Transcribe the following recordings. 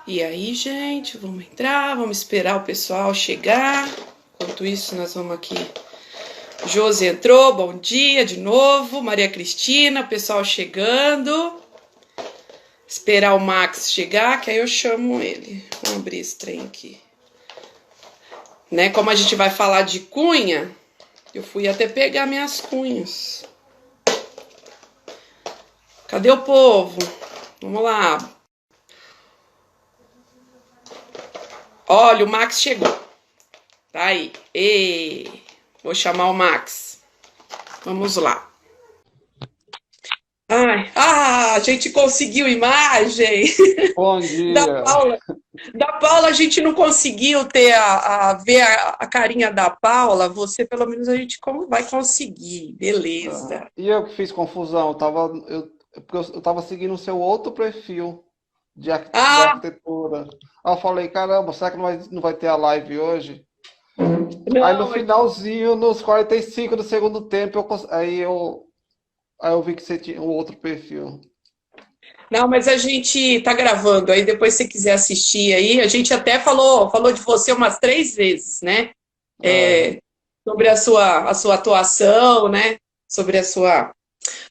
E aí, gente, vamos entrar, vamos esperar o pessoal chegar. Enquanto isso, nós vamos aqui. Josi entrou, bom dia de novo. Maria Cristina, o pessoal chegando. Esperar o Max chegar, que aí eu chamo ele. Vamos abrir esse trem aqui. Né? Como a gente vai falar de cunha, eu fui até pegar minhas cunhas. Cadê o povo? Vamos lá. Olha, o Max chegou. Tá aí. Vou chamar o Max. Vamos lá. Ai, a gente conseguiu imagem Bom da dia. Paula. Da Paula a gente não conseguiu ter ver a carinha da Paula. Você pelo menos a gente vai conseguir. Beleza. E eu que fiz confusão, porque eu tava seguindo o seu outro perfil de Ah, arquitetura. Aí eu falei, caramba, será que não vai ter a live hoje? Aí no não, finalzinho, nos 45 do segundo tempo, aí eu vi que você tinha um outro perfil. não, mas a gente tá gravando. Aí depois se você quiser assistir aí, a gente até falou de você umas 3 vezes, né? É, Sobre a sua atuação, né? Sobre a sua.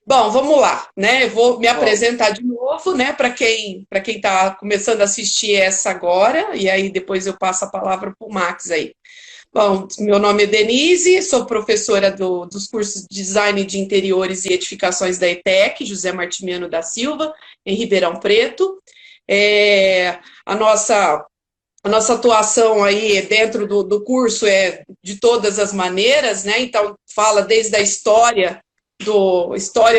Bom, vamos lá, né? Eu vou me vamos. apresentar de novo, né? Para quem está começando a assistir essa agora, e aí depois eu passo a palavra para o Max aí. Bom, meu nome é Denise, sou professora dos cursos de Design de Interiores e Edificações da ETEC, José Martimiano da Silva, em Ribeirão Preto. A nossa atuação aí dentro do curso é de todas as maneiras, né? Então, fala desde a história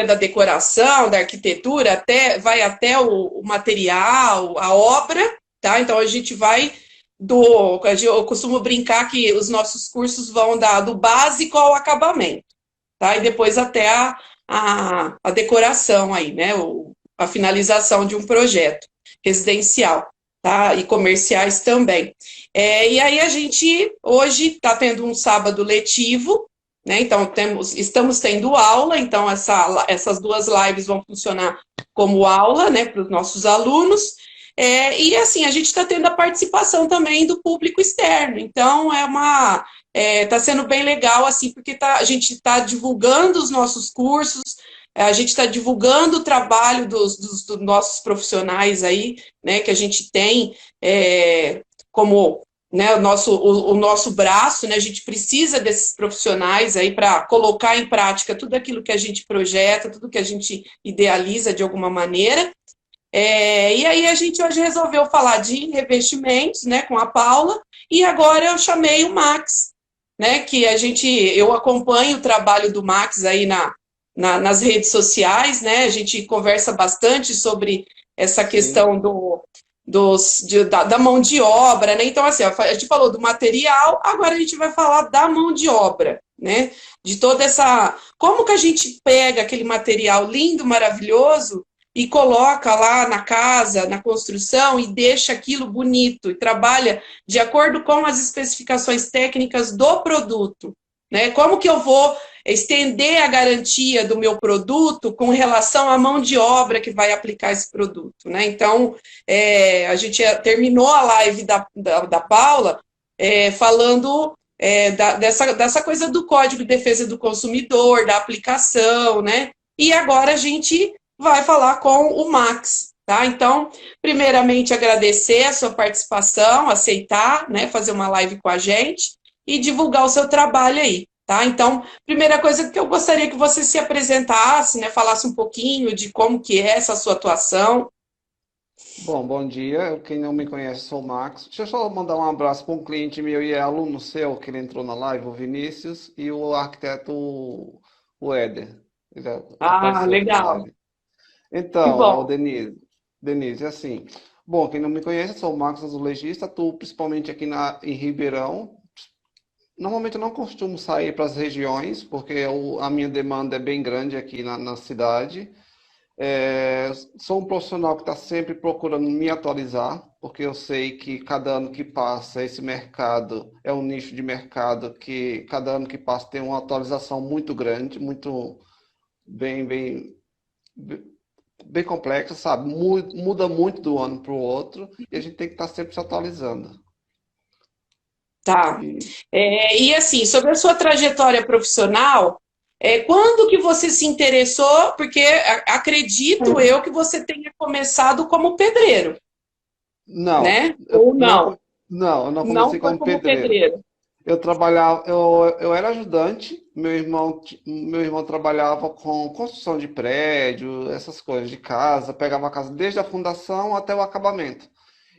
da decoração, da arquitetura, vai até o material, a obra, tá? Então, a gente vai eu costumo brincar que os nossos cursos vão do básico ao acabamento, tá? E depois até a decoração aí, né? A finalização de um projeto residencial, tá? E comerciais também. E aí a gente hoje está tendo um sábado letivo, né? Então estamos tendo aula, então essas 2 lives vão funcionar como aula, né, para os nossos alunos. E assim, a gente está tendo a participação também do público externo. Então, está sendo bem legal, assim, porque a gente está divulgando os nossos cursos, a gente está divulgando o trabalho dos nossos profissionais aí, né, que a gente tem como, né, o nosso braço, né, a gente precisa desses profissionais aí para colocar em prática tudo aquilo que a gente projeta, tudo que a gente idealiza de alguma maneira. E aí a gente hoje resolveu falar de revestimentos, né, com a Paula, e agora eu chamei o Max, né, eu acompanho o trabalho do Max aí nas redes sociais, né, a gente conversa bastante sobre essa Sim. questão da mão de obra, né, então assim, a gente falou do material, agora a gente vai falar da mão de obra, né, de toda como que a gente pega aquele material lindo, maravilhoso, e coloca lá na casa, na construção, e deixa aquilo bonito, e trabalha de acordo com as especificações técnicas do produto. Né? Como que eu vou estender a garantia do meu produto com relação à mão de obra que vai aplicar esse produto? Né? Então, a gente terminou a live da Paula falando dessa coisa do Código de Defesa do Consumidor, da aplicação, né? E agora a gente vai falar com o Max, tá? Então, primeiramente, agradecer a sua participação, aceitar, né, fazer uma live com a gente e divulgar o seu trabalho aí, tá? Então, primeira coisa que eu gostaria que você se apresentasse, né, falasse um pouquinho de como que é essa sua atuação. Bom dia. Quem não me conhece, sou o Max. Deixa eu só mandar um abraço para um cliente meu e é aluno seu, que ele entrou na live, o Vinícius, e o arquiteto, o Éder. Ele Ah, apareceu aqui na legal. live. Que Então, bom. Denise, assim. Bom, quem não me conhece, eu sou o Marcos Azulejista, atuo principalmente aqui em Ribeirão. Normalmente eu não costumo sair para as regiões, porque a minha demanda é bem grande aqui na cidade. Sou um profissional que está sempre procurando me atualizar, porque eu sei que cada ano que passa, esse mercado é um nicho de mercado que cada ano que passa tem uma atualização muito grande, muito bem, bem bem complexa, sabe? Muda muito do ano para o outro e a gente tem que estar sempre se atualizando. Tá. E, E assim, sobre a sua trajetória profissional, quando que você se interessou? Porque acredito eu que você tenha começado como pedreiro, não, né? Ou não? eu não Não comecei foi como como pedreiro. pedreiro. Eu trabalhava, eu era ajudante, meu irmão trabalhava com construção de prédio, essas coisas de casa, pegava a casa desde a fundação até o acabamento.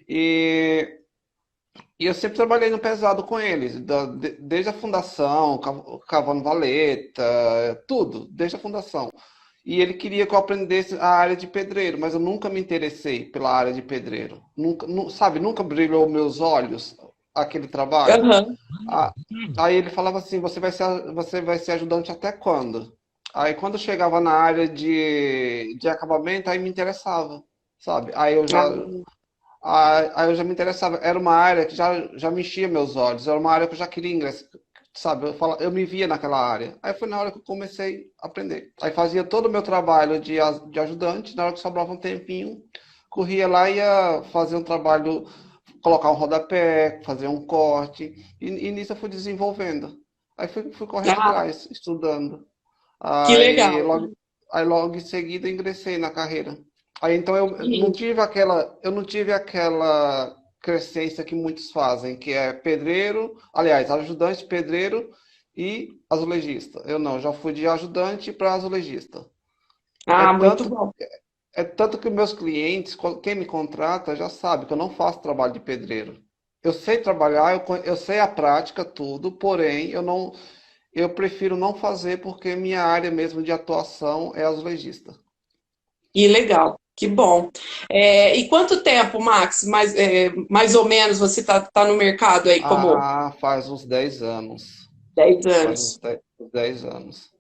E, e eu sempre trabalhei no pesado com eles, desde a fundação, cavando valeta, tudo, desde a fundação. E ele queria que eu aprendesse a área de pedreiro, mas eu nunca me interessei pela área de pedreiro. Nunca, sabe, nunca brilhou meus olhos aquele trabalho. Aham. Ah, aí ele falava assim, você vai ser ajudante até quando? Aí quando eu chegava na área de acabamento, aí me interessava, sabe? Aí eu já me interessava. Era uma área que já me enchia meus olhos, era uma área que eu já queria ingressar, sabe? Eu me via naquela área. Aí foi na hora que eu comecei a aprender. Aí fazia todo o meu trabalho de ajudante, na hora que sobrava um tempinho, corria lá e ia fazer um trabalho, colocar um rodapé, fazer um corte. E nisso eu fui desenvolvendo. Aí fui correndo Ah, atrás, estudando. que Aí legal. logo, aí logo em seguida ingressei na carreira. Aí então E- eu não tive aquela crescência que muitos fazem, que é pedreiro, aliás, ajudante, pedreiro e azulejista. Eu não, já fui de ajudante para azulejista. É Muito tanto bom. é tanto que meus clientes, quem me contrata, já sabe que eu não faço trabalho de pedreiro. Eu sei trabalhar, eu sei a prática, tudo, porém eu prefiro não fazer porque minha área mesmo de atuação é azulejista. Que legal. Que bom. E quanto tempo, Max, mais ou menos, você tá no mercado aí como Ah, faz uns 10 anos. 10 Faz uns anos? 10 anos.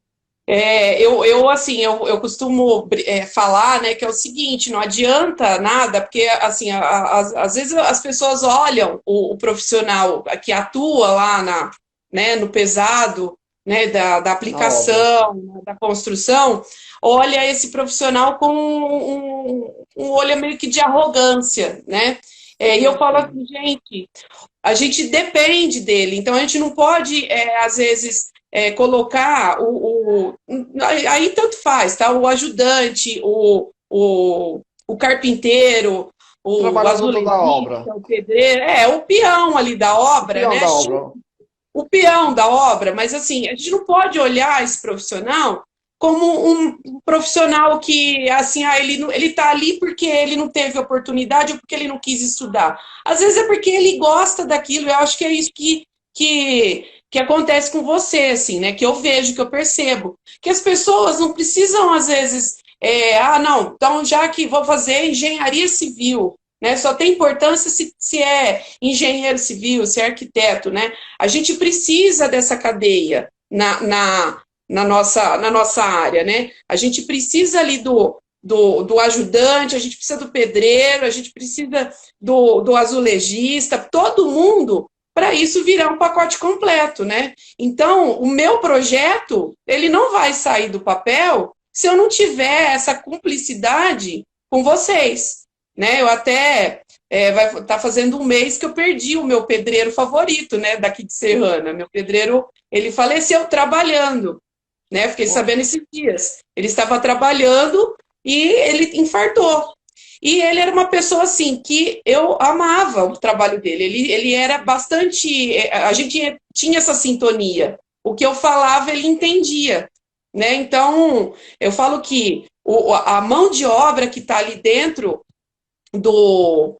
Assim, eu costumo falar, né, que é o seguinte, não adianta nada, porque, assim, às vezes as pessoas olham o profissional que atua lá né, no pesado, né, da Na obra. aplicação, da construção, olha esse profissional com um olho meio que de arrogância, né? E eu Sim, falo sim. assim, gente, a gente depende dele, então a gente não pode, às vezes, colocar Aí tanto faz, tá? O ajudante, o carpinteiro, O o trabalhador da obra. azulejista, o pedreiro, o peão ali da O obra, peão né? da obra. O peão da obra, mas assim, a gente não pode olhar esse profissional como um profissional que, assim, ele tá ali porque ele não teve oportunidade ou porque ele não quis estudar. Às vezes é porque ele gosta daquilo, eu acho que é isso que acontece com você, assim, né? Que eu vejo, que eu percebo. Que as pessoas não precisam, às vezes, não, então já que vou fazer engenharia civil, né? Só tem importância se é engenheiro civil, se é arquiteto, né? A gente precisa dessa cadeia na nossa área, né? A gente precisa ali do ajudante, a gente precisa do pedreiro, a gente precisa do azulejista, todo mundo para isso virar um pacote completo, né? Então, o meu projeto, ele não vai sair do papel se eu não tiver essa cumplicidade com vocês, né? Eu até vai estar fazendo um mês que eu perdi o meu pedreiro favorito, né? Daqui de Serrana. Meu pedreiro, ele faleceu trabalhando, né? Fiquei Poxa, sabendo esses dias. Ele estava trabalhando e ele infartou. E ele era uma pessoa assim que eu amava o trabalho dele. Ele era bastante. A gente tinha essa sintonia. O que eu falava, ele entendia. Né? Então, eu falo que a mão de obra que está ali dentro do,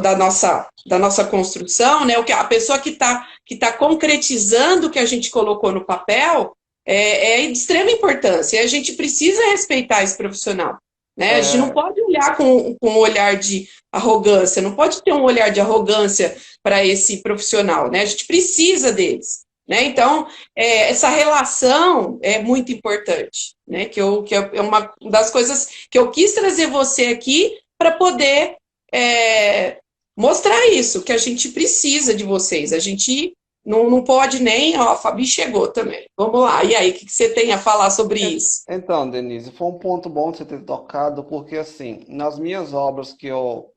da nossa construção, né? O que a pessoa que tá concretizando o que a gente colocou no papel é de extrema importância. E a gente precisa respeitar esse profissional. Né? A gente não é, pode olhar com um olhar de arrogância, não pode ter um olhar de arrogância para esse profissional. Né? A gente precisa deles. Né? Então, essa relação é muito importante. Né? Que é uma das coisas que eu quis trazer você aqui para poder mostrar isso, que a gente precisa de vocês. A gente Não pode nem, ó, a Fabi chegou também. Vamos lá. E aí, o que você tem a falar sobre isso? Então, Denise, foi um ponto bom você ter tocado, porque assim, nas minhas obras que eu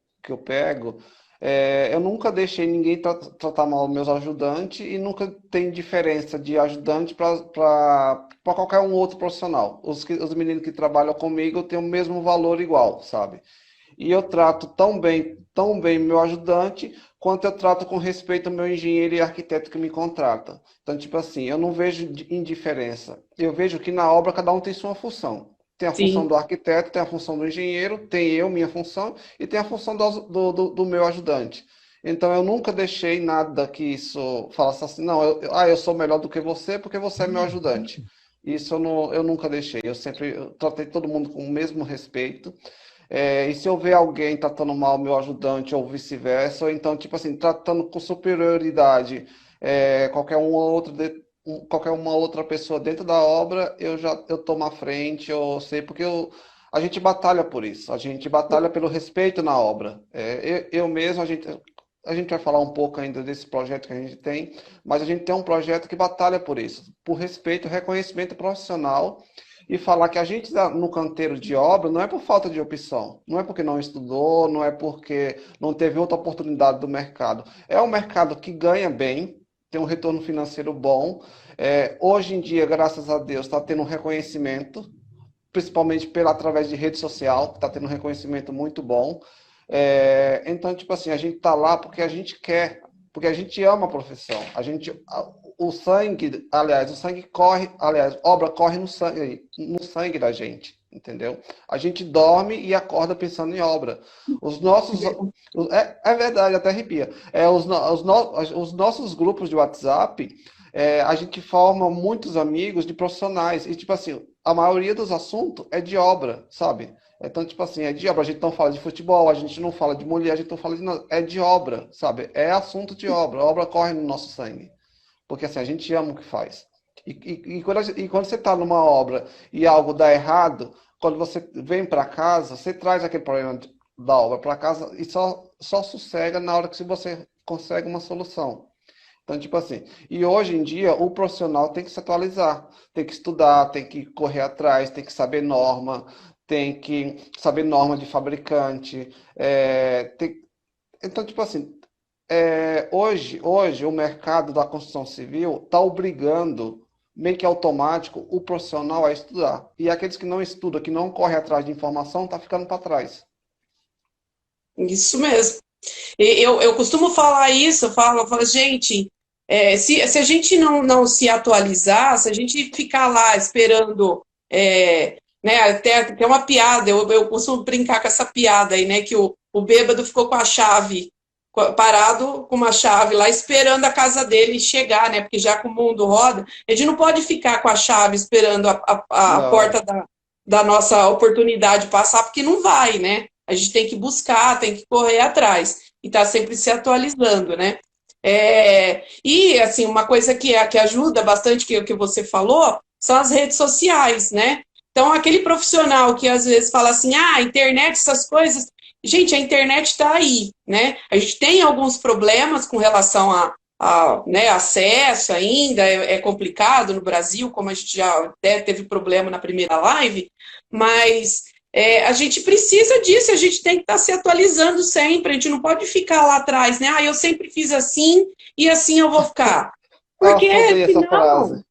pego, eu nunca deixei ninguém tratar mal meus ajudantes e nunca tem diferença de ajudante para qualquer um outro profissional. Os meninos que trabalham comigo têm o mesmo valor igual, sabe? E eu trato tão bem meu ajudante, quanto eu trato com respeito ao meu engenheiro e arquiteto que me contrata. Então, tipo assim, eu não vejo indiferença. Eu vejo que na obra cada um tem sua função. Tem a função Sim, do arquiteto, tem a função do engenheiro, tem eu, minha função, e tem a função do meu ajudante. Então, eu nunca deixei nada que isso falasse assim, não, eu sou melhor do que você porque você é meu ajudante. Isso eu nunca deixei. Eu tratei todo mundo com o mesmo respeito. E se eu ver alguém tratando mal meu ajudante ou vice-versa, ou então, tipo assim, tratando com superioridade qualquer uma outra pessoa dentro da obra, eu tomo a frente, eu sei, porque a gente batalha por isso, a gente batalha pelo respeito na obra. Eu mesmo, a gente vai falar um pouco ainda desse projeto que a gente tem, mas a gente tem um projeto que batalha por isso, por respeito, reconhecimento profissional e falar que a gente está no canteiro de obra não é por falta de opção, não é porque não estudou, não é porque não teve outra oportunidade do mercado. É um mercado que ganha bem, tem um retorno financeiro bom. Hoje em dia, graças a Deus, está tendo um reconhecimento, principalmente através de rede social, que está tendo um reconhecimento muito bom. Então, tipo assim, a gente está lá porque a gente quer, porque a gente ama a profissão. O sangue corre, aliás, obra corre no sangue da gente, entendeu? A gente dorme e acorda pensando em obra. Os nossos, é verdade, até arrepia. Os nossos grupos de WhatsApp, a gente forma muitos amigos de profissionais e tipo assim, a maioria dos assuntos é de obra, sabe? Então, tipo assim, é de obra. A gente não fala de futebol, a gente não fala de mulher, a gente não fala de nada. É de obra, sabe? É assunto de obra. A obra corre no nosso sangue. Porque assim, a gente ama o que faz. E quando você está numa obra e algo dá errado, quando você vem para casa, você traz aquele problema da obra para casa e só sossega na hora que você consegue uma solução. Então, tipo assim, e hoje em dia o profissional tem que se atualizar, tem que estudar, tem que correr atrás, tem que saber norma, tem que saber norma de fabricante. Então, tipo assim, hoje o mercado da construção civil está obrigando, meio que automático, o profissional a estudar. E aqueles que não estudam, que não correm atrás de informação, tá ficando para trás. isso mesmo. Eu costumo falar isso, eu falo, gente, se a gente não se atualizar, se a gente ficar lá esperando, né, até tem uma piada, eu costumo brincar com essa piada aí, né, que o bêbado ficou com a chave, parado com uma chave lá, esperando a casa dele chegar, né, porque já que o mundo roda, a gente não pode ficar com a chave esperando a Não. porta da nossa oportunidade passar, porque não vai, né? A gente tem que buscar, tem que correr atrás e tá sempre se atualizando, né? E assim, uma coisa que ajuda bastante que você falou são as redes sociais, né? Então, aquele profissional que às vezes fala assim, a internet, essas coisas, gente, a internet está aí, né? A gente tem alguns problemas com relação né, acesso ainda, é complicado no Brasil, como a gente já até teve problema na primeira live, mas a gente precisa disso, a gente tem que estar se atualizando sempre, a gente não pode ficar lá atrás, né? Eu sempre fiz assim e assim eu vou ficar. Porque Nossa, eu odeio essa senão, frase.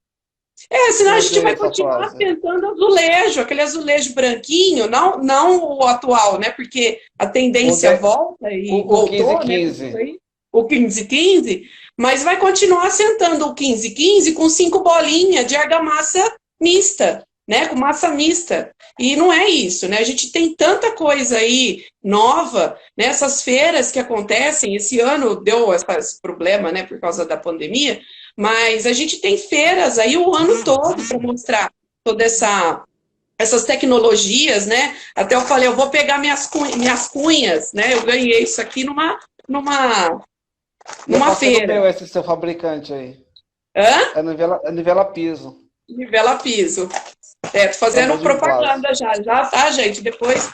senão Eu a gente odeio vai essa continuar frase. tentando azulejo, aquele azulejo branquinho, não o atual, né? Porque a O, tendência de, volta e o voltou, né? Com isso 15-15. aí, o 15-15, mas vai continuar sentando o 15-15 com 5 bolinhas de argamassa mista, né? Com massa mista. E não é isso, né? A gente tem tanta coisa aí nova, né? Essas feiras que acontecem, esse ano deu esse problema, né? Por causa da pandemia, mas a gente tem feiras aí o ano todo para mostrar toda essas tecnologias, né? Até eu falei, eu vou pegar minhas cunhas, né? Eu ganhei isso aqui numa, E é numa parceiro feira. meu esse seu fabricante aí. Hã? É Nivela Piso. Nivela piso. Tô É bom fazendo demais. propaganda já, tá, gente? Depois.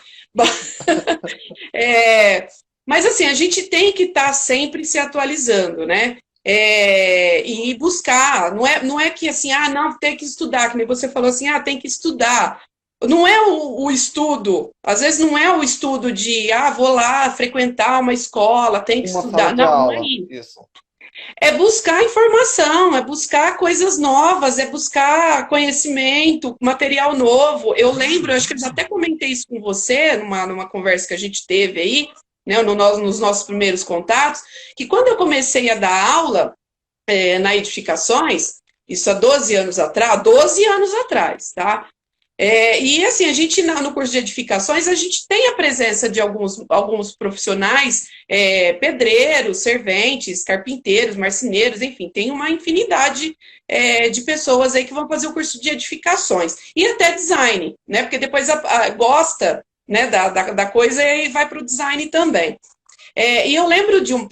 É, mas assim, a gente tem que estar sempre se atualizando, né? e buscar. Não é que assim, não, tem que estudar, que nem você falou assim, tem que estudar. Não é o estudo, às vezes não é o estudo de, vou lá frequentar uma escola, tem que Uma sala estudar. de Não é aula, isso. isso. É buscar informação, é buscar coisas novas, é buscar conhecimento, material novo. Eu lembro, acho que eu até comentei isso com você, numa conversa que a gente teve aí, né, nos nossos primeiros contatos, que quando eu comecei a dar aula na Edificações, isso há 12 anos atrás, tá? E assim, a gente, no curso de edificações, a gente tem a presença de alguns profissionais, pedreiros, serventes, carpinteiros, marceneiros, enfim, tem uma infinidade de pessoas aí que vão fazer o curso de edificações. E até design, né? Porque depois gosta, né, da coisa e vai para o design também. E eu lembro de um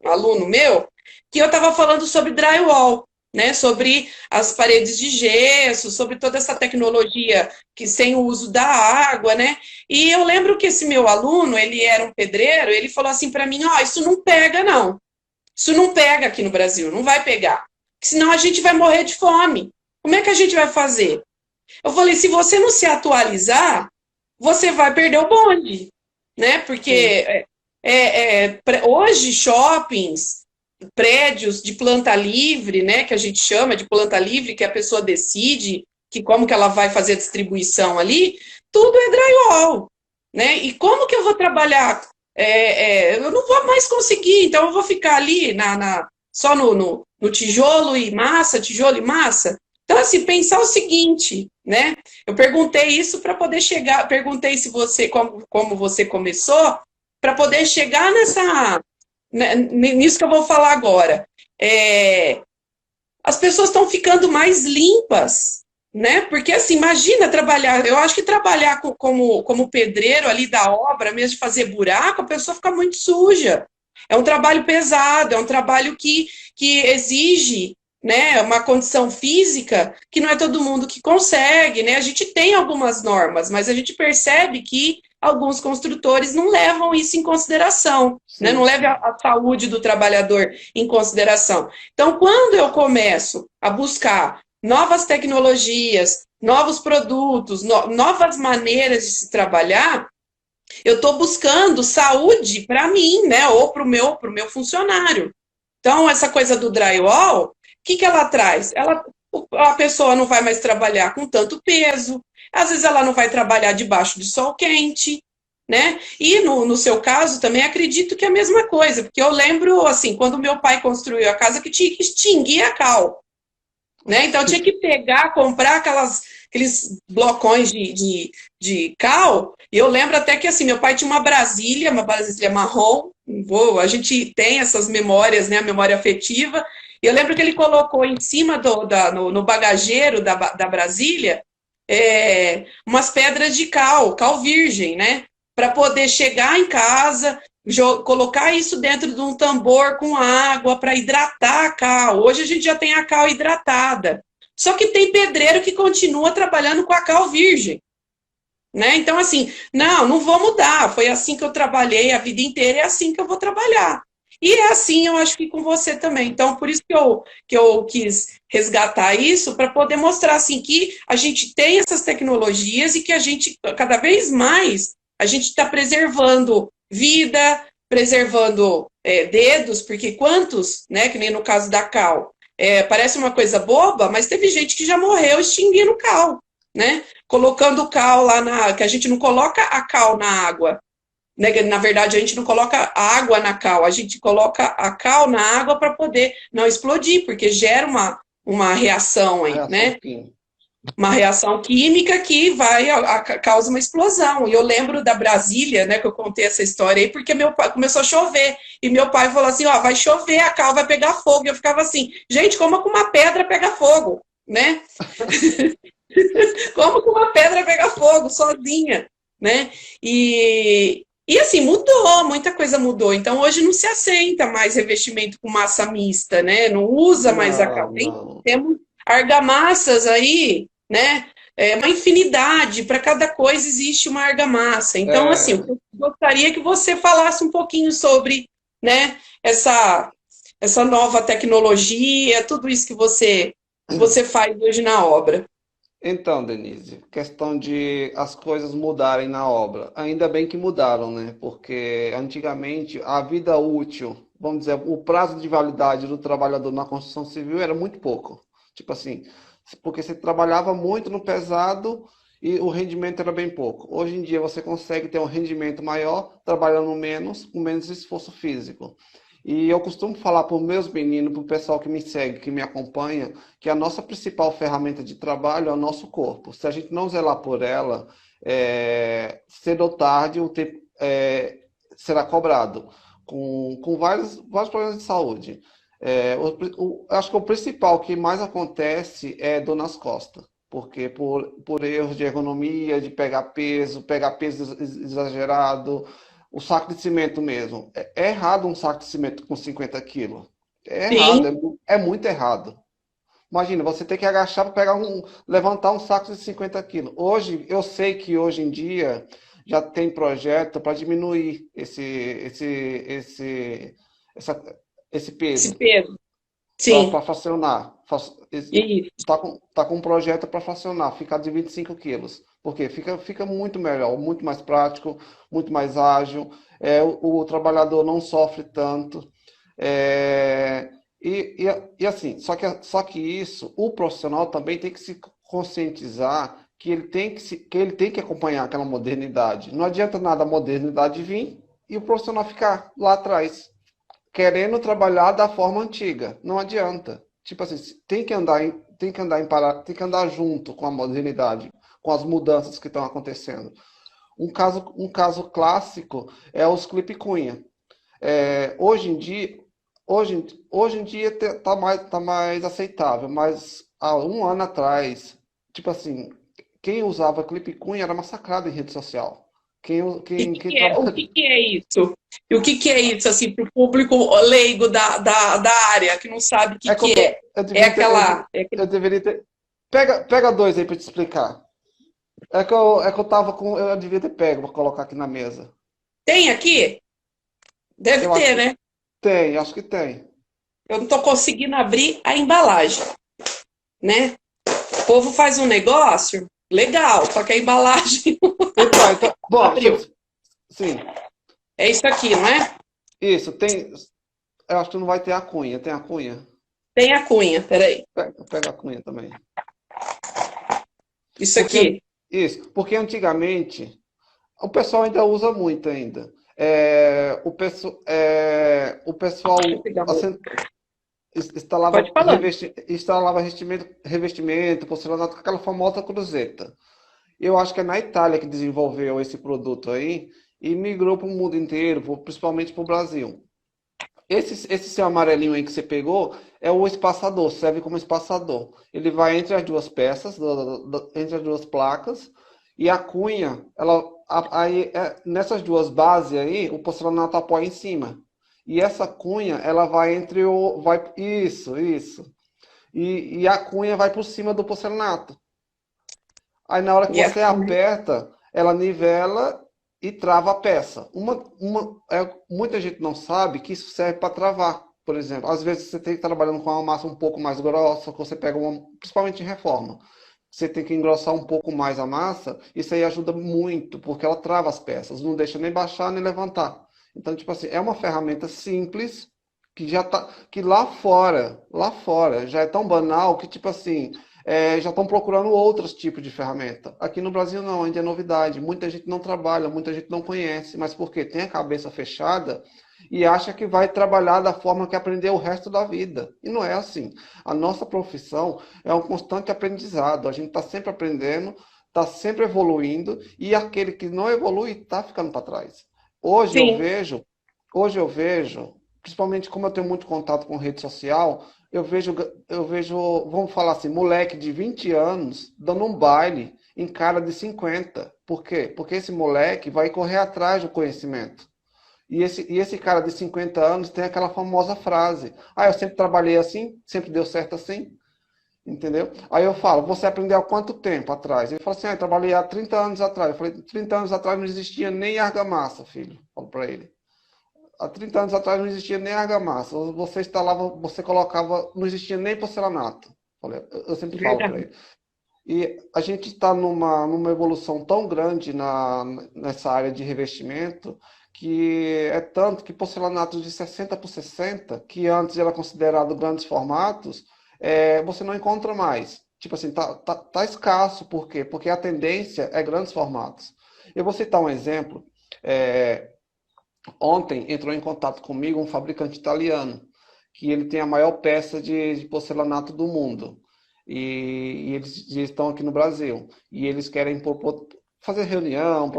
aluno meu que eu estava falando sobre drywall, né, sobre as paredes de gesso, sobre toda essa tecnologia que sem o uso da água, né? E eu lembro que esse meu aluno, ele era um pedreiro, ele falou assim para mim, isso não pega não. Isso não pega aqui no Brasil, não vai pegar. Senão a gente vai morrer de fome. Como é que a gente vai fazer? Eu falei, se você não se atualizar, você vai perder o bonde, né? Porque hoje shoppings, prédios de planta livre, né, que a gente chama de planta livre, que a pessoa decide como que ela vai fazer a distribuição ali, tudo é drywall, né? E como que eu vou trabalhar? Eu não vou mais conseguir, então eu vou ficar ali só no tijolo e massa, tijolo e massa. Então, assim, pensar o seguinte, né? Eu perguntei isso para poder chegar, perguntei se você, como você começou, para poder chegar nisso que eu vou falar agora. As pessoas estão ficando mais limpas, né? Porque, assim, imagina trabalhar, eu acho que trabalhar como pedreiro ali da obra, mesmo de fazer buraco, a pessoa fica muito suja. É um trabalho pesado, é um trabalho que exige, né, uma condição física que não é todo mundo que consegue, né? A gente tem algumas normas, mas a gente percebe que alguns construtores não levam isso em consideração, né? Não levam a saúde do trabalhador em consideração. Então, quando eu começo a buscar novas tecnologias, novos produtos, novas maneiras de se trabalhar, eu estou buscando saúde para mim, né? Ou para o meu funcionário. Então, essa coisa do drywall, o que ela traz? A pessoa não vai mais trabalhar com tanto peso, às vezes ela não vai trabalhar debaixo de sol quente, né? E no seu caso também acredito que é a mesma coisa, porque eu lembro, assim, quando meu pai construiu a casa que tinha que extinguir a cal, né? Então eu tinha que comprar aqueles blocões de cal, e eu lembro até que, assim, meu pai tinha uma Brasília marrom, a gente tem essas memórias, né, a memória afetiva, e eu lembro que ele colocou em cima no bagageiro da Brasília umas pedras de cal virgem, né, para poder chegar em casa, colocar isso dentro de um tambor com água para hidratar a cal. Hoje a gente já tem a cal hidratada. Só que tem pedreiro que continua trabalhando com a cal virgem, né? Então, assim, não vou mudar. Foi assim que eu trabalhei a vida inteira, é assim que eu vou trabalhar. E é assim, eu acho que com você também. Então, por isso que eu quis resgatar isso, para poder mostrar, assim, que a gente tem essas tecnologias e que a gente, cada vez mais, a gente está preservando vida, preservando dedos, porque quantos, né, que nem no caso da cal, parece uma coisa boba, mas teve gente que já morreu extinguindo cal, né? Colocando cal lá que a gente não coloca a cal na água, né? Na verdade, a gente não coloca a água na cal, a gente coloca a cal na água para poder não explodir, porque gera uma reação aí, né? Uma reação química que causa uma explosão. E eu lembro da Brasília, né, que eu contei essa história aí, porque meu pai começou a chover, e meu pai falou assim, vai chover, a cal vai pegar fogo, e eu ficava assim, gente, como que uma pedra pega fogo, né? Como que uma pedra pega fogo sozinha, né? E assim, mudou, muita coisa mudou. Então, hoje não se aceita mais revestimento com massa mista, né? Não usa mais a cal. Temos argamassas aí, né? Uma infinidade, para cada coisa existe uma argamassa. Então, assim, eu gostaria que você falasse um pouquinho sobre, né, essa essa nova tecnologia, tudo isso que você faz hoje na obra. Então, Denise, questão de as coisas mudarem na obra. Ainda bem que mudaram, né? Porque antigamente a vida útil, vamos dizer, o prazo de validade do trabalhador na construção civil era muito pouco. Tipo assim, porque você trabalhava muito no pesado e o rendimento era bem pouco. Hoje em dia você consegue ter um rendimento maior trabalhando menos, com menos esforço físico. E eu costumo falar para os meus meninos, para o pessoal que me segue, que me acompanha, que a nossa principal ferramenta de trabalho é o nosso corpo. Se a gente não zelar por ela, cedo ou tarde o tempo será cobrado, com vários problemas de saúde. Acho que o principal que mais acontece é dor nas costas, porque por erros de ergonomia, de pegar peso exagerado, o saco de cimento mesmo. É errado um saco de cimento com 50 quilos. É errado, Sim, é muito errado. Imagina, você ter que agachar para levantar um saco de 50 quilos. Hoje, eu sei que hoje em dia já tem projeto para diminuir essa- esse esse peso, peso. para Sim, fracionar. isso. Tá com um projeto para fracionar, ficar de 25 quilos. Porque fica muito melhor, muito mais prático, muito mais ágil. O trabalhador não sofre tanto. É, e assim, só que isso, o profissional também tem que se conscientizar que ele tem que acompanhar aquela modernidade. Não adianta nada a modernidade vir e o profissional ficar lá atrás, querendo trabalhar da forma antiga. Não adianta. Tipo assim, tem que andar junto com a modernidade, com as mudanças que estão acontecendo. Um caso clássico é os clipe Cunha. Hoje em dia, hoje em dia tá mais aceitável, mas há um ano atrás, tipo assim, quem usava clipe Cunha era massacrado em rede social. Quem O trabalha. que que é isso? E o que é isso, assim, para o público leigo da área, que não sabe o É que eu que tô. é? Eu É devia ter. aquela. Eu deveria ter. Pega dois aí pra te explicar. É que eu tava com. Eu devia ter pego pra colocar aqui na mesa. Tem aqui? Deve Eu acho ter, que né? tem, acho que tem. Eu não estou conseguindo abrir a embalagem, né? O povo faz um negócio legal, só que a embalagem Então, não bom, abriu. sim, É isso aqui, não é? isso, tem. Eu acho que não vai ter a cunha, tem a cunha? Tem a cunha, peraí. Pega a cunha também. Isso Porque, aqui. porque antigamente, o pessoal ainda usa muito ainda. O Deixa eu pessoal pegar assim, outro. Pode instalava, falar. instalava revestimento, porcelanato com aquela famosa cruzeta. Eu acho que é na Itália que desenvolveu esse produto aí e migrou para o mundo inteiro, principalmente para o Brasil. Esse seu amarelinho aí que você pegou é o espaçador, serve como espaçador. Ele vai entre as duas peças, entre as duas placas, e a cunha, nessas duas bases aí, o porcelanato apoia em cima. E essa cunha, ela vai isso. E a cunha vai por cima do porcelanato. Aí na hora que E você assim, aperta, ela nivela e trava a peça. Muita gente não sabe que isso serve para travar, por exemplo. Às vezes você tem que estar trabalhando com uma massa um pouco mais grossa, que você pega principalmente em reforma. Você tem que engrossar um pouco mais a massa, isso aí ajuda muito, porque ela trava as peças, não deixa nem baixar nem levantar. Então, tipo assim, é uma ferramenta simples que já tá, que lá fora já é tão banal que tipo assim, já estão procurando outros tipos de ferramenta. Aqui no Brasil não, ainda é novidade. Muita gente não trabalha, muita gente não conhece, mas porque tem a cabeça fechada e acha que vai trabalhar da forma que aprendeu o resto da vida. E não é assim. A nossa profissão é um constante aprendizado. A gente está sempre aprendendo, está sempre evoluindo e aquele que não evolui está ficando para trás. Hoje eu sim, vejo, hoje eu vejo, principalmente como eu tenho muito contato com rede social, eu vejo, vamos falar assim, moleque de 20 anos dando um baile em cara de 50. Por quê? Porque esse moleque vai correr atrás do conhecimento. E esse cara de 50 anos tem aquela famosa frase: Ah, eu sempre trabalhei assim, sempre deu certo assim. Entendeu? Aí eu falo: Você aprendeu há quanto tempo atrás? Ele fala assim: Eu trabalhei há 30 anos atrás. Eu falei: 30 anos atrás não existia nem argamassa, filho. Falo para ele. há 30 anos atrás não existia nem argamassa. Você instalava, você colocava, não existia nem porcelanato. Eu sempre falo para Verdade. ele. E a gente está numa evolução tão grande nessa área de revestimento que é tanto que porcelanato de 60 por 60, que antes era considerado grandes formatos, você não encontra mais. Tipo assim, tá escasso. Por quê? Porque a tendência é grandes formatos. Eu vou citar um exemplo. É, Ontem entrou em contato comigo um fabricante italiano, que ele tem a maior peça de porcelanato do mundo. E eles estão aqui no Brasil. E eles querem fazer reunião,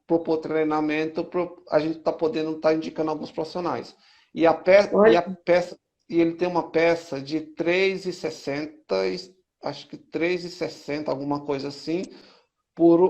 propor treinamento, a gente está podendo estar indicando alguns profissionais. Olha, E ele tem uma peça de 3,60, acho que 3,60, alguma coisa assim,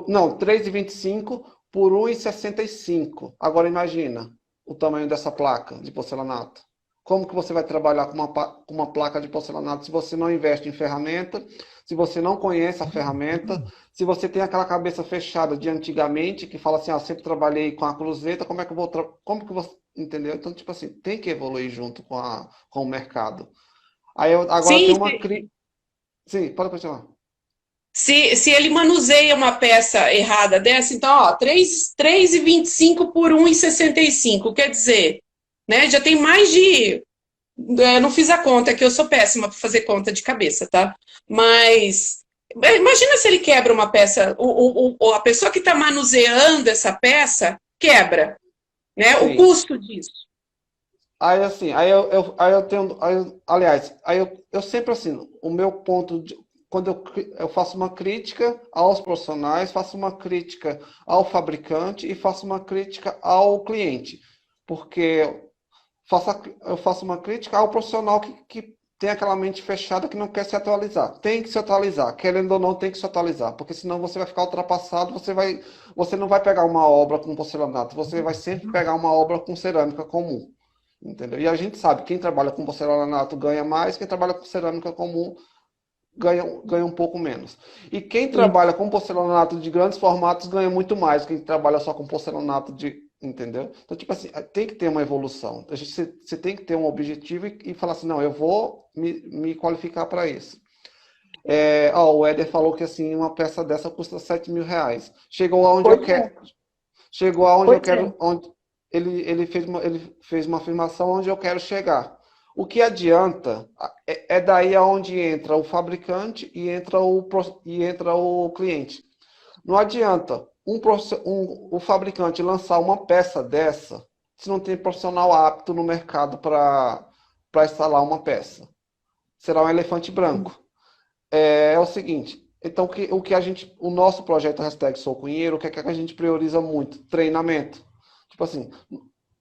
não, 3,25 por 1,65. Agora imagina o tamanho dessa placa de porcelanato. Como que você vai trabalhar com uma placa de porcelanato se você não investe em ferramenta, se você não conhece a ferramenta, se você tem aquela cabeça fechada de antigamente, que fala assim, sempre trabalhei com a cruzeta, como é que eu vou... Como que você... Entendeu? Então, tipo assim, tem que evoluir junto com o mercado. Agora tem sim, uma... Sim, pode continuar. se ele manuseia uma peça errada dessa, então, ó, 3,25 por 1,65, quer dizer, né, já tem mais de. Eu não fiz a conta, que eu sou péssima para fazer conta de cabeça, tá? Mas imagina se ele quebra uma peça, a pessoa que está manuseando essa peça quebra, né? O Sim. custo disso. Aí assim, aí eu tenho, aliás, eu sempre assim, o meu ponto de, quando eu faço uma crítica aos profissionais, faço uma crítica ao fabricante e faço uma crítica ao cliente, porque eu faço uma crítica ao profissional que tem aquela mente fechada que não quer se atualizar. Tem que se atualizar, querendo ou não, tem que se atualizar, porque senão você vai ficar ultrapassado, você não vai pegar uma obra com porcelanato, você vai sempre pegar uma obra com cerâmica comum. Entendeu? E a gente sabe, quem trabalha com porcelanato ganha mais, quem trabalha com cerâmica comum ganha um pouco menos. E quem trabalha com porcelanato de grandes formatos ganha muito mais, quem trabalha só com porcelanato de. Entendeu? Então, tipo assim, tem que ter uma evolução. Você tem que ter um objetivo e falar assim, não, eu vou me qualificar para isso. O Éder falou que assim, uma peça dessa custa R$ 7.000. Chegou aonde eu Pois quero. é, Chegou aonde eu pois é. quero. Ele fez uma afirmação onde eu quero chegar. O que adianta é daí aonde entra o fabricante e entra o cliente. Não adianta o fabricante lançar uma peça dessa se não tem profissional apto no mercado para instalar uma peça. Será um elefante branco. É o seguinte, então o nosso projeto Hashtag Sou Cunheiro, o que é que a gente prioriza muito? Treinamento. Tipo assim,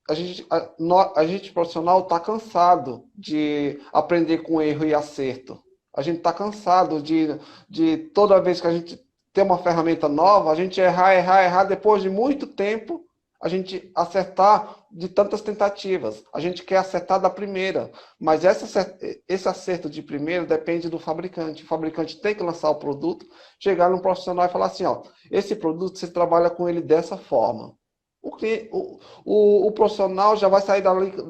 a gente profissional está cansado de aprender com erro e acerto. A gente está cansado de toda vez que a gente tem uma ferramenta nova, a gente errar, depois de muito tempo, a gente acertar de tantas tentativas. A gente quer acertar da primeira, mas esse acerto de primeira depende do fabricante. O fabricante tem que lançar o produto, chegar no profissional e falar assim, ó, esse produto você trabalha com ele dessa forma. O profissional já vai sair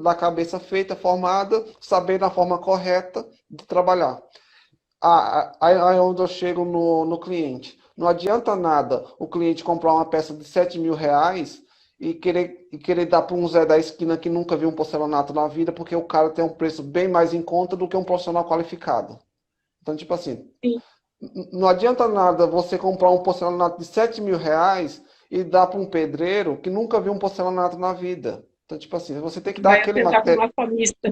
da cabeça feita, formada, sabendo a forma correta de trabalhar. Aí é onde eu chego no cliente. Não adianta nada o cliente comprar uma peça de R$ 7.000 e querer dar para um Zé da esquina que nunca viu um porcelanato na vida, porque o cara tem um preço bem mais em conta do que um profissional qualificado. Então, tipo assim, Sim. não adianta nada você comprar um porcelanato de R$ 7.000 e dar para um pedreiro que nunca viu um porcelanato na vida. Então, tipo assim, você tem que dar Vai aquele acertar com material. massa mista.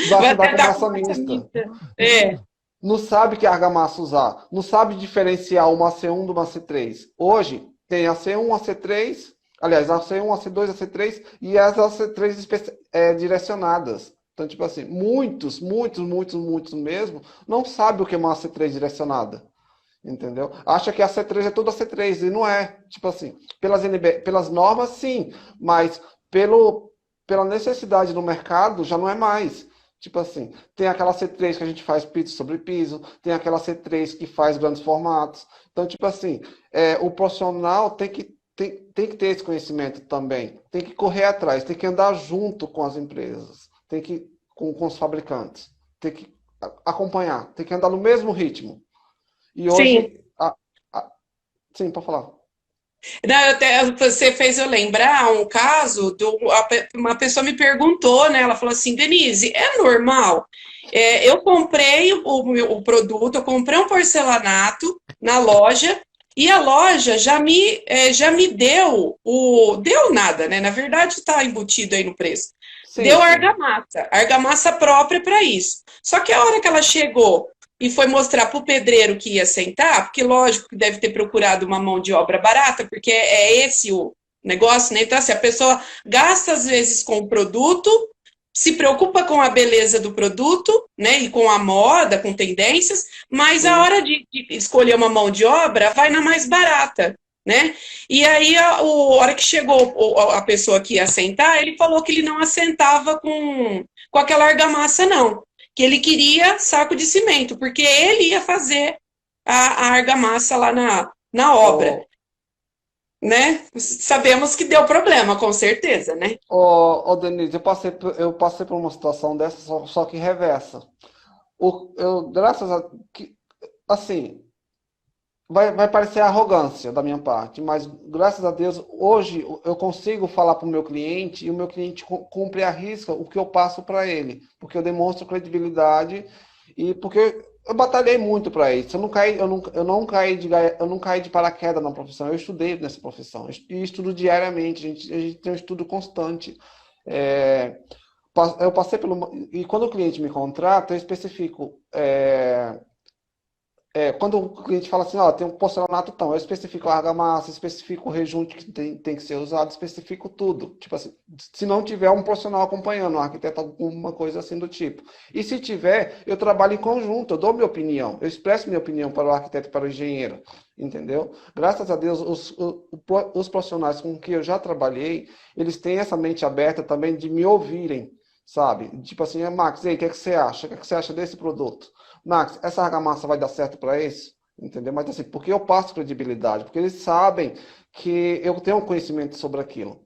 Vai Vai ajudar com acertar com massa massa mista. mista. É. Não sabe que argamassa usar. Não sabe diferenciar uma C1 de uma C3. Hoje, tem a C1, a C3. Aliás, a C1, a C2, a C3 e as C3 direcionadas. Então, tipo assim, muitos mesmo, não sabem o que é uma C3 direcionada. Entendeu? Acha que a C3 é tudo a C3 e não é. Tipo assim, pelas normas, sim, mas pela necessidade do mercado, já não é mais. Tipo assim, tem aquela C3 que a gente faz piso sobre piso, tem aquela C3 que faz grandes formatos. Então, tipo assim, o profissional tem que ter esse conhecimento também. Tem que correr atrás, tem que andar junto com as empresas, tem que com os fabricantes, tem que acompanhar, tem que andar no mesmo ritmo. E Sim. hoje, sim, para falar. Não, você fez eu lembrar um caso uma pessoa me perguntou, né? Ela falou assim, Denise, é normal? Eu comprei o produto, eu comprei um porcelanato na loja e a loja já me deu deu nada, né? Na verdade, está embutido aí no preço. Sim, Deu sim. argamassa própria para isso. Só que a hora que ela chegou e foi mostrar para o pedreiro que ia sentar, porque lógico que deve ter procurado uma mão de obra barata, porque é esse o negócio, né? Então, assim, a pessoa gasta às vezes com o produto, se preocupa com a beleza do produto, né? E com a moda, com tendências, mas a Sim. hora de escolher uma mão de obra vai na mais barata. Né? E aí, a hora que chegou a pessoa que ia assentar, ele falou que ele não assentava com aquela argamassa, não, que ele queria saco de cimento, porque ele ia fazer a argamassa lá na obra, Ô, né? Sabemos que deu problema, com certeza, né? Denise, eu passei por uma situação dessa, só que reversa. Graças a... Assim, vai parecer arrogância da minha parte, mas graças a Deus, hoje eu consigo falar para o meu cliente e o meu cliente cumpre à risca o que eu passo para ele, porque eu demonstro credibilidade e porque eu batalhei muito para isso. Eu não caí de paraquedas na profissão, eu estudei nessa profissão e estudo diariamente, a gente tem um estudo constante. É, eu passei pelo. E quando o cliente me contrata, eu especifico. Quando o cliente fala assim, ó, tem um porcelanato tão, eu especifico a argamassa, especifico o rejunte que tem que ser usado, especifico tudo. Tipo assim, se não tiver um profissional acompanhando, um arquiteto, alguma coisa assim do tipo. E se tiver, eu trabalho em conjunto, eu dou minha opinião, eu expresso minha opinião para o arquiteto e para o engenheiro, entendeu? Graças a Deus, os profissionais com que eu já trabalhei, eles têm essa mente aberta também de me ouvirem, sabe? Tipo assim, Max, e aí, o que é que você acha? O que é que você acha desse produto? Max, essa argamassa vai dar certo para isso? Entendeu? Mas assim, porque eu passo credibilidade, porque eles sabem que eu tenho conhecimento sobre aquilo.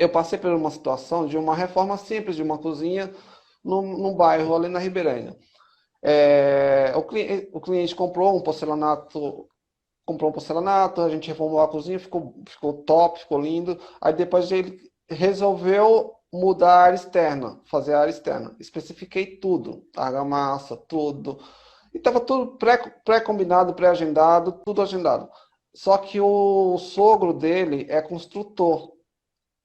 Eu passei por uma situação de uma reforma simples de uma cozinha num bairro ali na Ribeiranha. O cliente comprou um porcelanato, a gente reformou a cozinha, ficou top, ficou lindo. Aí depois ele resolveu mudar a área externa, fazer a área externa. Especifiquei tudo, argamassa, tudo. E estava tudo pré-combinado, pré-agendado, tudo agendado. Só que o sogro dele é construtor.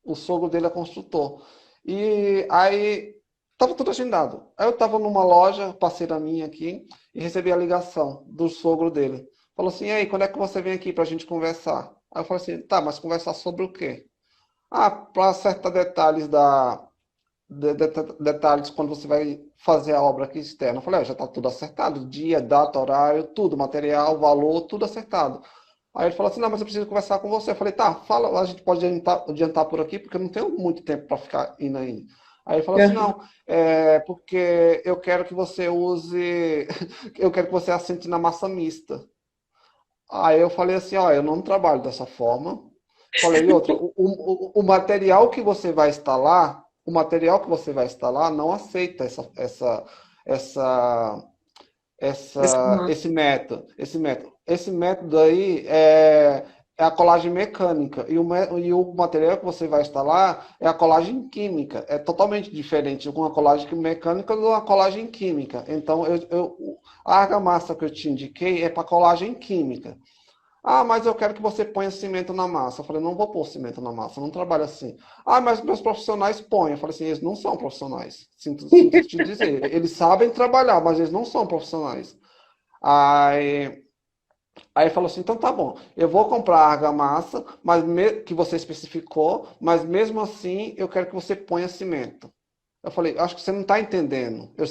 O sogro dele é construtor. E aí estava tudo agendado. Aí eu estava numa loja, parceira minha aqui, e recebi a ligação do sogro dele. Falou assim, e aí, quando é que você vem aqui para a gente conversar? Aí eu falei assim, tá, mas conversar sobre o quê? Ah, para acertar detalhes detalhes quando você vai fazer a obra aqui externa. Eu falei, já está tudo acertado, dia, data, horário, tudo, material, valor, tudo acertado. Aí ele falou assim, não, mas eu preciso conversar com você. Eu falei, tá, fala, a gente pode adiantar por aqui, porque eu não tenho muito tempo para ficar indo aí. Aí ele falou assim, Uhum. não, porque eu quero que você use, eu quero que você assente na massa mista. Aí eu falei assim, ó, eu não trabalho dessa forma. Falei, e outra, o material que você vai instalar, o material que você vai instalar não aceita essa, esse método. Esse método aí é a colagem mecânica. E o material que você vai instalar é a colagem química. É totalmente diferente de uma colagem mecânica de uma colagem química. Então, a argamassa que eu te indiquei é para colagem química. Ah, mas eu quero que você ponha cimento na massa. Eu falei, não vou pôr cimento na massa, eu não trabalho assim. Ah, mas meus profissionais põem. Eu falei assim, eles não são profissionais. Sinto te dizer. Eles sabem trabalhar, mas eles não são profissionais. Aí, aí falou assim, então tá bom, eu vou comprar a argamassa, que você especificou, mas mesmo assim eu quero que você ponha cimento. Eu falei, acho que você não está entendendo. Eu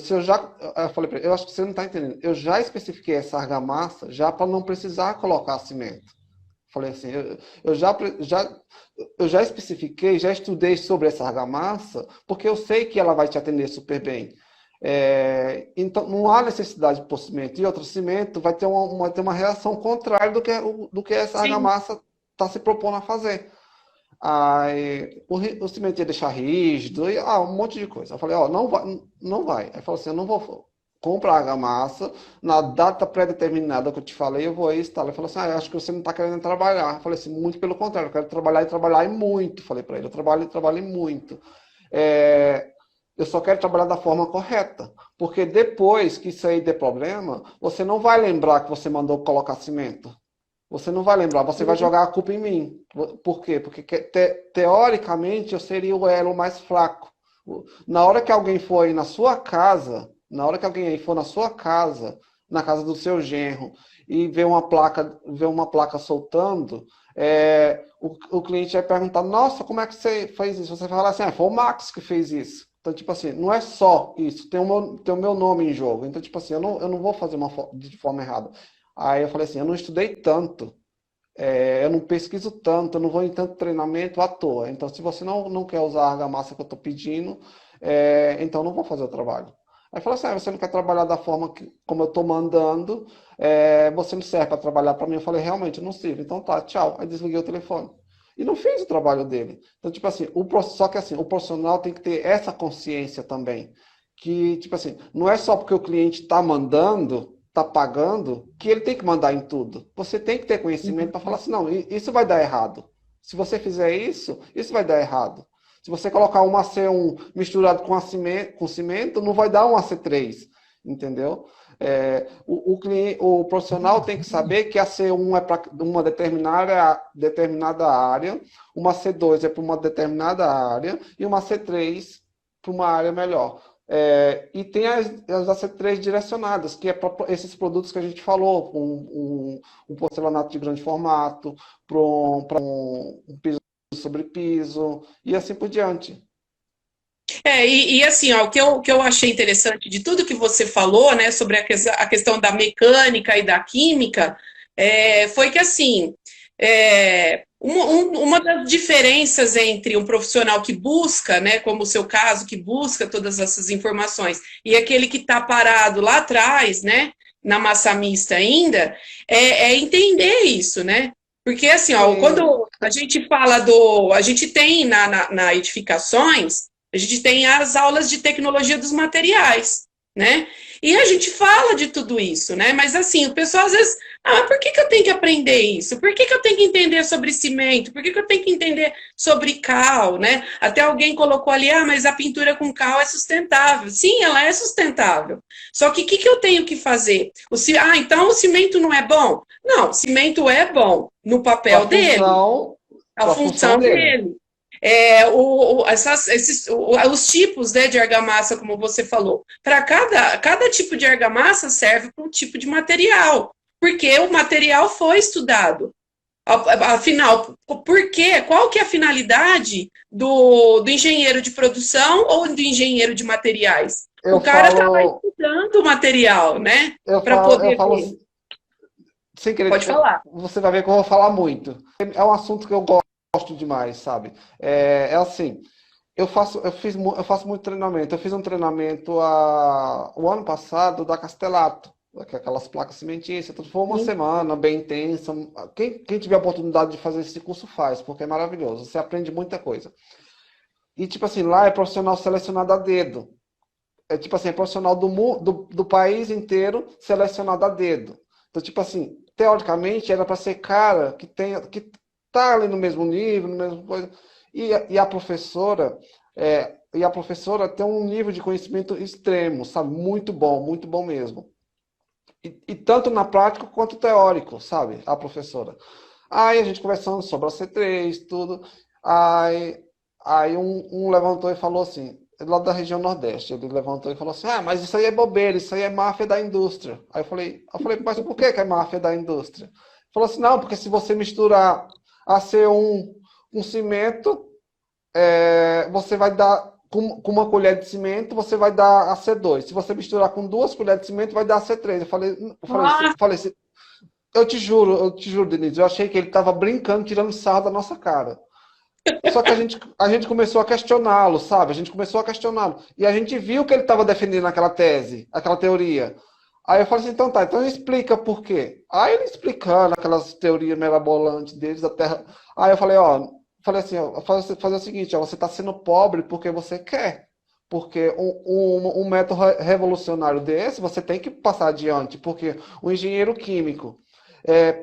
falei para ele, eu acho que você não está entendendo. Eu já especifiquei essa argamassa já para não precisar colocar cimento. Falei assim, eu já especifiquei, já estudei sobre essa argamassa, porque eu sei que ela vai te atender super bem. Então, não há necessidade de pôr cimento. E outro cimento vai ter uma reação contrária do que essa Sim. argamassa se propondo a fazer. Aí o cimento ia deixar rígido, um monte de coisa. Eu falei, ó, não vai, não vai. Aí falou assim, eu não vou comprar argamassa, na data pré-determinada que eu te falei, eu vou aí instalar. Ele falou assim, eu acho que você não está querendo trabalhar. Eu falei assim, muito pelo contrário, eu quero trabalhar e trabalhar e muito. Falei para ele, eu trabalho e trabalho e muito. Eu só quero trabalhar da forma correta, porque depois que isso aí der problema, você não vai lembrar que você mandou colocar cimento. Você não vai lembrar, você vai jogar a culpa em mim. Por quê? Porque teoricamente eu seria o elo mais fraco. Na hora que alguém for aí na sua casa, na hora que alguém aí for na sua casa, na casa do seu genro, e ver uma placa soltando, o cliente vai perguntar, nossa, como é que você fez isso? Você vai falar assim, foi o Max que fez isso. Então, tipo assim, não é só isso, tem o meu nome em jogo. Então, tipo assim, eu não vou fazer de forma errada. Aí eu falei assim, eu não estudei tanto, eu não pesquiso tanto, eu não vou em tanto treinamento à toa. Então, se você não quer usar a argamassa que eu estou pedindo, então eu não vou fazer o trabalho. Aí falou assim, você não quer trabalhar da forma como eu estou mandando, você não serve para trabalhar para mim. Eu falei, realmente, eu não sirvo. Então tá, tchau. Aí desliguei o telefone. E não fez o trabalho dele. Então, tipo assim, só que assim, o profissional tem que ter essa consciência também. Que, tipo assim, não é só porque o cliente está mandando, está pagando, que ele tem que mandar em tudo. Você tem que ter conhecimento para falar assim, não, isso vai dar errado. Se você fizer isso vai dar errado. Se você colocar um AC1 misturado com cimento, não vai dar um AC3, entendeu? O profissional tem que saber que a C1 é para uma determinada área, uma C2 é para uma determinada área e uma C3 para uma área melhor. E tem as AC3 direcionadas, que é para esses produtos que a gente falou, um porcelanato de grande formato, para um piso sobre piso, e assim por diante. E assim, ó, o que eu achei interessante de tudo que você falou, né, sobre a questão da mecânica e da química, foi que, assim, uma das diferenças entre um profissional que busca, né, como o seu caso, que busca todas essas informações, e aquele que está parado lá atrás, né, na massa mista ainda, é entender isso, né? Porque, assim, ó, quando a gente fala a gente tem na edificações, a gente tem as aulas de tecnologia dos materiais, né? E a gente fala de tudo isso, né? Mas assim, o pessoal às vezes, por que eu tenho que aprender isso? Por que eu tenho que entender sobre cimento? Por que eu tenho que entender sobre cal, né? Até alguém colocou ali, mas a pintura com cal é sustentável. Sim, ela é sustentável. Só que o que eu tenho que fazer? Então o cimento não é bom? Não, o cimento é bom no papel dele. A função dele. Os tipos, né, de argamassa, como você falou, para cada tipo de argamassa serve para um tipo de material, porque o material foi estudado. Afinal, por quê? Qual que é a finalidade do engenheiro de produção ou do engenheiro de materiais? O cara estava estudando o material, né? Para poder. Sem querer, pode falar. Você vai ver que eu vou falar muito. É um assunto que eu gosto demais, sabe? Assim, eu faço muito treinamento. Eu fiz um treinamento o ano passado da Castelato, aquelas placas cimentícias. Foi uma semana bem intensa. Quem tiver a oportunidade de fazer esse curso faz, porque é maravilhoso. Você aprende muita coisa. E, tipo assim, lá é profissional selecionado a dedo. Tipo assim, é profissional do país inteiro selecionado a dedo. Então, tipo assim, teoricamente era para ser cara que tá ali no mesmo nível, no mesmo coisa. E a professora tem um nível de conhecimento extremo, sabe? Muito bom mesmo. E tanto na prática quanto teórico, sabe? A professora. Aí a gente conversando sobre a C3, tudo. Aí um levantou e falou assim, lá da região Nordeste, ele levantou e falou assim, mas isso aí é bobeira, isso aí é máfia da indústria. Aí eu falei, mas por que é máfia da indústria? Ele falou assim, não, porque se você misturar a C1 com cimento, você vai dar, com uma colher de cimento, você vai dar a C2. Se você misturar com 2 colheres de cimento, vai dar a C3. Eu falei assim, eu te juro, Denise, eu achei que ele estava brincando, tirando sarro da nossa cara. Só que a gente começou a questioná-lo, sabe? A gente começou a questioná-lo. E a gente viu que ele estava defendendo aquela tese, aquela teoria. Aí eu falei assim, então tá, então explica por quê. Aí ele explicando aquelas teorias mirabolantes deles da Terra. Aí eu falei, ó, falei assim, ó, fazer o seguinte, ó, você está sendo pobre porque você quer. Porque um método revolucionário desse, você tem que passar adiante. Porque o engenheiro químico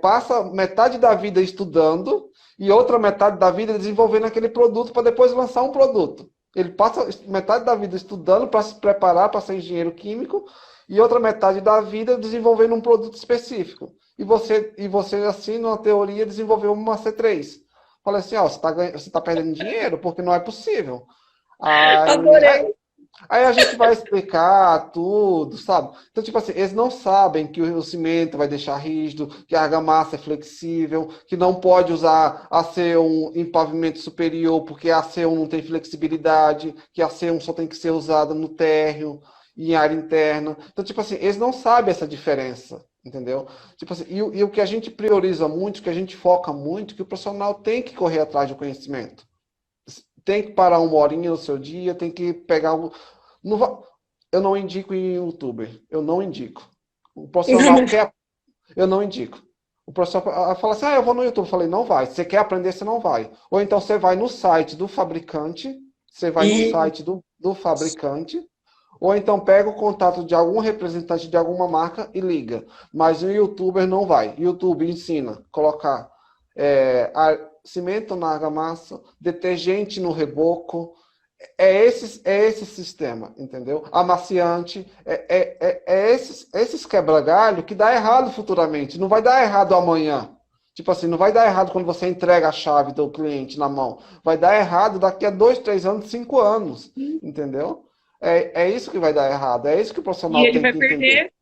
passa metade da vida estudando e outra metade da vida desenvolvendo aquele produto para depois lançar um produto. Ele passa metade da vida estudando para se preparar para ser engenheiro químico e outra metade da vida desenvolvendo um produto específico. E você assim, numa teoria, desenvolveu uma C3. Falei assim, ó, você tá perdendo dinheiro porque não é possível. Aí, Adorei. aí a gente vai explicar tudo, sabe? Então, tipo assim, eles não sabem que o cimento vai deixar rígido, que a argamassa é flexível, que não pode usar AC1 em pavimento superior, porque a AC1 não tem flexibilidade, que a AC1 só tem que ser usada no térreo e em área interna. Então, tipo assim, eles não sabem essa diferença, entendeu? Tipo assim, e o que a gente prioriza muito, o que a gente foca muito, que o profissional tem que correr atrás do conhecimento. Tem que parar uma horinha no seu dia, tem que pegar o. Não va- Eu não indico em youtuber. Eu não indico. O profissional quer. Eu não indico. O profissional fala assim: eu vou no YouTube. Eu falei: não vai. Se você quer aprender, você não vai. Ou então você vai no site do fabricante. Você vai no E site do fabricante. Ou então pega o contato de algum representante de alguma marca e liga. Mas o youtuber não vai. YouTube ensina colocar cimento na argamassa, detergente no reboco. É esse sistema, entendeu? Amaciante. É esses quebra-galho que dá errado futuramente. Não vai dar errado amanhã. Tipo assim, não vai dar errado quando você entrega a chave do cliente na mão. Vai dar errado daqui a 2, 3 anos, 5 anos. Entendeu? É isso que vai dar errado. É isso que o e profissional ele tem vai que entender. perder,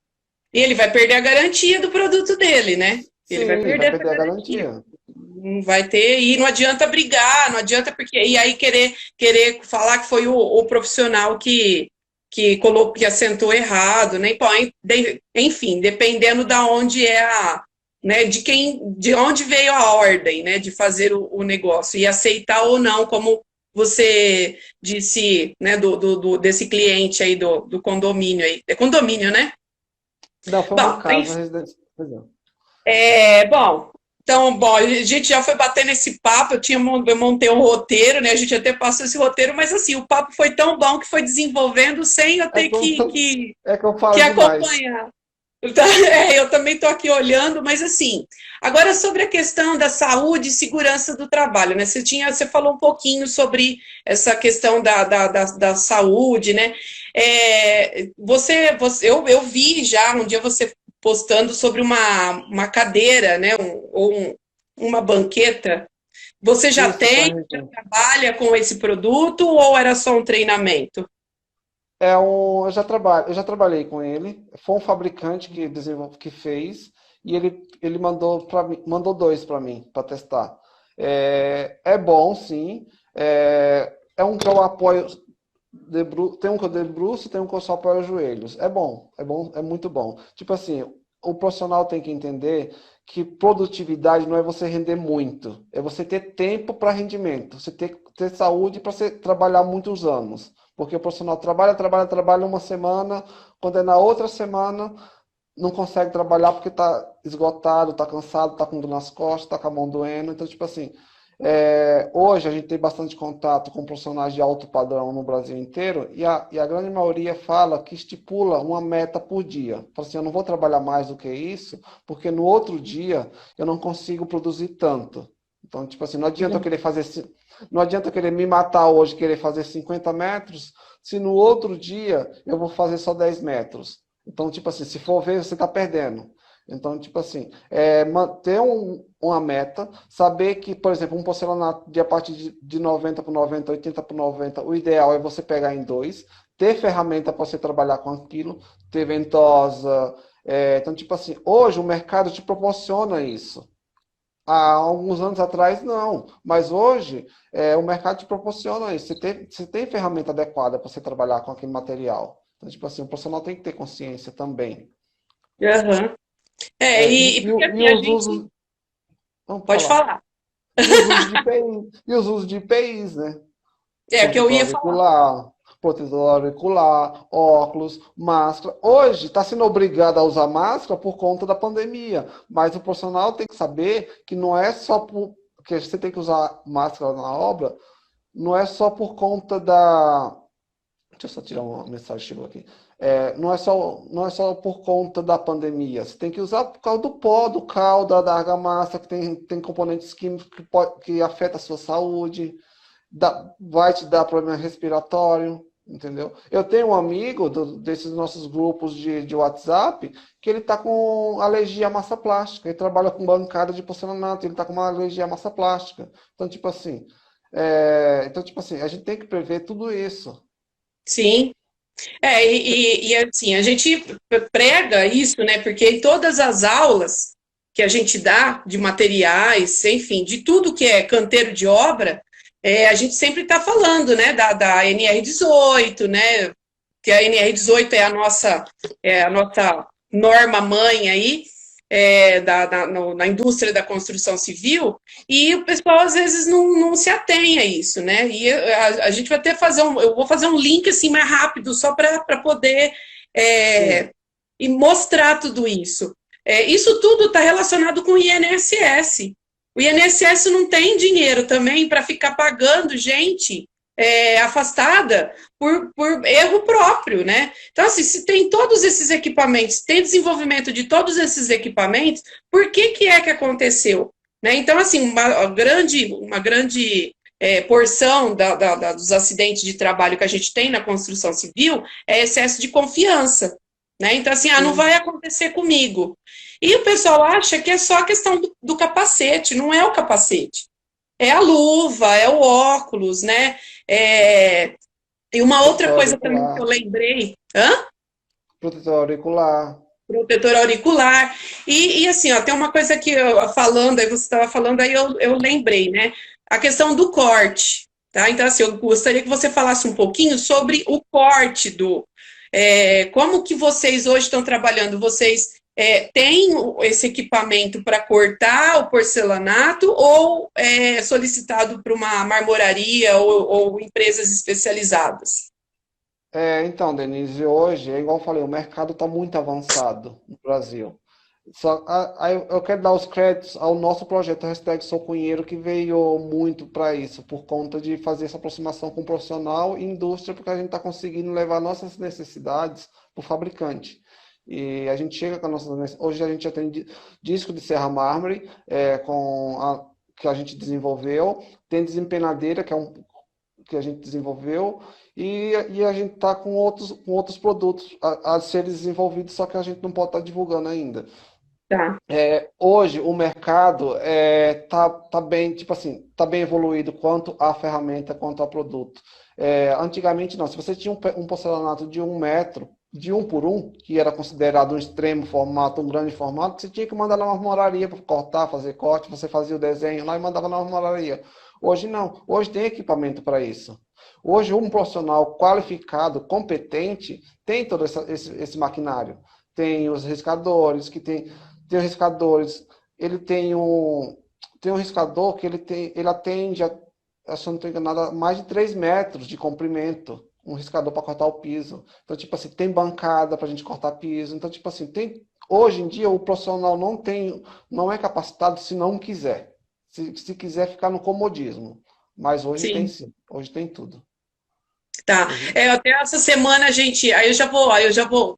e ele vai perder a garantia do produto dele, né? Ele vai Sim, vai perder essa perder a garantia. garantia. Não vai ter, e não adianta brigar, não adianta porque e aí querer falar que foi o profissional que colocou que assentou errado, né? Pô, enfim, dependendo da onde é a, né, de onde veio a ordem, né, de fazer o negócio e aceitar ou não, como você disse, né, desse cliente aí do condomínio aí. É condomínio, né? Não, foi uma Bom, casa residencial. bom, então, bom, a gente já foi batendo esse papo, eu montei um roteiro, né? A gente até passou esse roteiro, mas assim, o papo foi tão bom que foi desenvolvendo sem eu É ter que eu, é que eu que falo demais. acompanhar. Eu também estou aqui olhando, mas assim, agora sobre a questão da saúde e segurança do trabalho, né? Você falou um pouquinho sobre essa questão da saúde, né? Eu vi já um dia você postando sobre uma cadeira, né? Uma banqueta. Você já Isso, tem, já trabalha com esse produto ou era só um treinamento? eu já trabalhei com ele. Foi um fabricante que desenvolveu, que fez, e ele mandou dois para mim, para testar. É bom, sim. É um que eu apoio. Tem um que eu debruço, tem um que eu só apoio os joelhos. É bom, é muito bom. Tipo assim, o profissional tem que entender que produtividade não é você render muito, é você ter tempo para rendimento, você ter saúde para você trabalhar muitos anos. Porque o profissional trabalha uma semana, quando é na outra semana, não consegue trabalhar porque está esgotado, está cansado, está com dor nas costas, está com a mão doendo. Então, tipo assim, hoje a gente tem bastante contato com profissionais de alto padrão no Brasil inteiro e a grande maioria fala que estipula uma meta por dia. Fala assim, eu não vou trabalhar mais do que isso, porque no outro dia eu não consigo produzir tanto. Então, tipo assim, não adianta eu querer me matar hoje, querer fazer 50 metros, se no outro dia eu vou fazer só 10 metros. Então, tipo assim, se for ver, você está perdendo. Então, tipo assim, manter uma meta, saber que, por exemplo, um porcelanato de a partir de 90 por 90, 80 por 90, o ideal é você pegar em dois, ter ferramenta para você trabalhar com aquilo, ter ventosa. Então, tipo assim, hoje o mercado te proporciona isso. Há alguns anos atrás, não. Mas hoje, o mercado te proporciona isso. Você tem ferramenta adequada para você trabalhar com aquele material. Então, tipo assim, o profissional tem que ter consciência também. Uhum. E, Porque e assim, a os gente usos. Vamos pode falar. falar. E os usos de IPI. E os usos de IPIs, né? É o que eu Consultor ia falar. auricular. protetor auricular, óculos, máscara. Hoje está sendo obrigado a usar máscara por conta da pandemia, mas o profissional tem que saber que não é só que você tem que usar máscara na obra, não é só por conta da... Deixa eu só tirar uma mensagem que chegou aqui. Não é só por conta da pandemia. Você tem que usar por causa do pó, do cal, da argamassa, que tem componentes químicos que afetam a sua saúde, vai te dar problema respiratório, entendeu? Eu tenho um amigo desses nossos grupos de WhatsApp que ele está com alergia à massa plástica. Ele trabalha com bancada de porcelanato, ele está com uma alergia à massa plástica. Então, tipo assim, a gente tem que prever tudo isso. Sim. Assim, a gente prega isso, né? Porque em todas as aulas que a gente dá de materiais, enfim, de tudo que é canteiro de obra, a gente sempre está falando, né, da NR18, né? Que a NR18 é a nossa norma mãe aí, na indústria da construção civil, e o pessoal às vezes não se atém a isso, né? E a gente vai até eu vou fazer um link assim mais rápido, só para poder e mostrar tudo isso. Isso tudo está relacionado com o INSS. O INSS não tem dinheiro também para ficar pagando gente afastada por erro próprio, né? Então, assim, se tem todos esses equipamentos, tem desenvolvimento de todos esses equipamentos, por que é que aconteceu? Né? Então, assim, uma grande porção dos acidentes de trabalho que a gente tem na construção civil é excesso de confiança. Né? Então, assim, não vai acontecer comigo. E o pessoal acha que é só a questão do capacete, não é o capacete. É a luva, é o óculos, né? E uma outra coisa também que eu lembrei. Protetor auricular. Protetor auricular. E assim, ó, tem uma coisa que aí você estava falando, aí eu lembrei, né? A questão do corte. Tá? Então, assim, eu gostaria que você falasse um pouquinho sobre o corte como que vocês hoje estão trabalhando? Vocês têm esse equipamento para cortar o porcelanato ou é solicitado para uma marmoraria ou empresas especializadas? Então, Denise, hoje, é igual eu falei, o mercado está muito avançado no Brasil. Aí eu quero dar os créditos ao nosso projeto Hashtag Sou Cunheiro, que veio muito para isso, por conta de fazer essa aproximação com o profissional e indústria, porque a gente está conseguindo levar nossas necessidades para o fabricante. E a gente chega com a nossa... Hoje a gente já tem disco de serra mármore, que a gente desenvolveu, tem desempenadeira, que a gente desenvolveu, e a gente está com outros produtos a serem desenvolvidos, só que a gente não pode estar divulgando ainda. Tá. Hoje o mercado tá bem, tipo assim, tá bem evoluído quanto à ferramenta, quanto ao produto. Antigamente não, se você tinha um porcelanato de 1 metro, de 1 por 1, que era considerado um extremo formato, um grande formato, você tinha que mandar na marmoraria para cortar, fazer corte, você fazia o desenho lá e mandava na marmoraria. Hoje não, hoje tem equipamento para isso. Hoje um profissional qualificado, competente, tem todo esse maquinário. Tem os riscadores, tem os riscadores, ele tem um riscador que ele atende, se eu não estou enganado, mais de 3 metros de comprimento, um riscador para cortar o piso. Então, tipo assim, tem bancada para a gente cortar piso. Então, tipo assim, hoje em dia o profissional não é capacitado se não quiser. Se quiser ficar no comodismo. Mas hoje tem sim, hoje tem tudo. Tá. Até essa semana aí eu já vou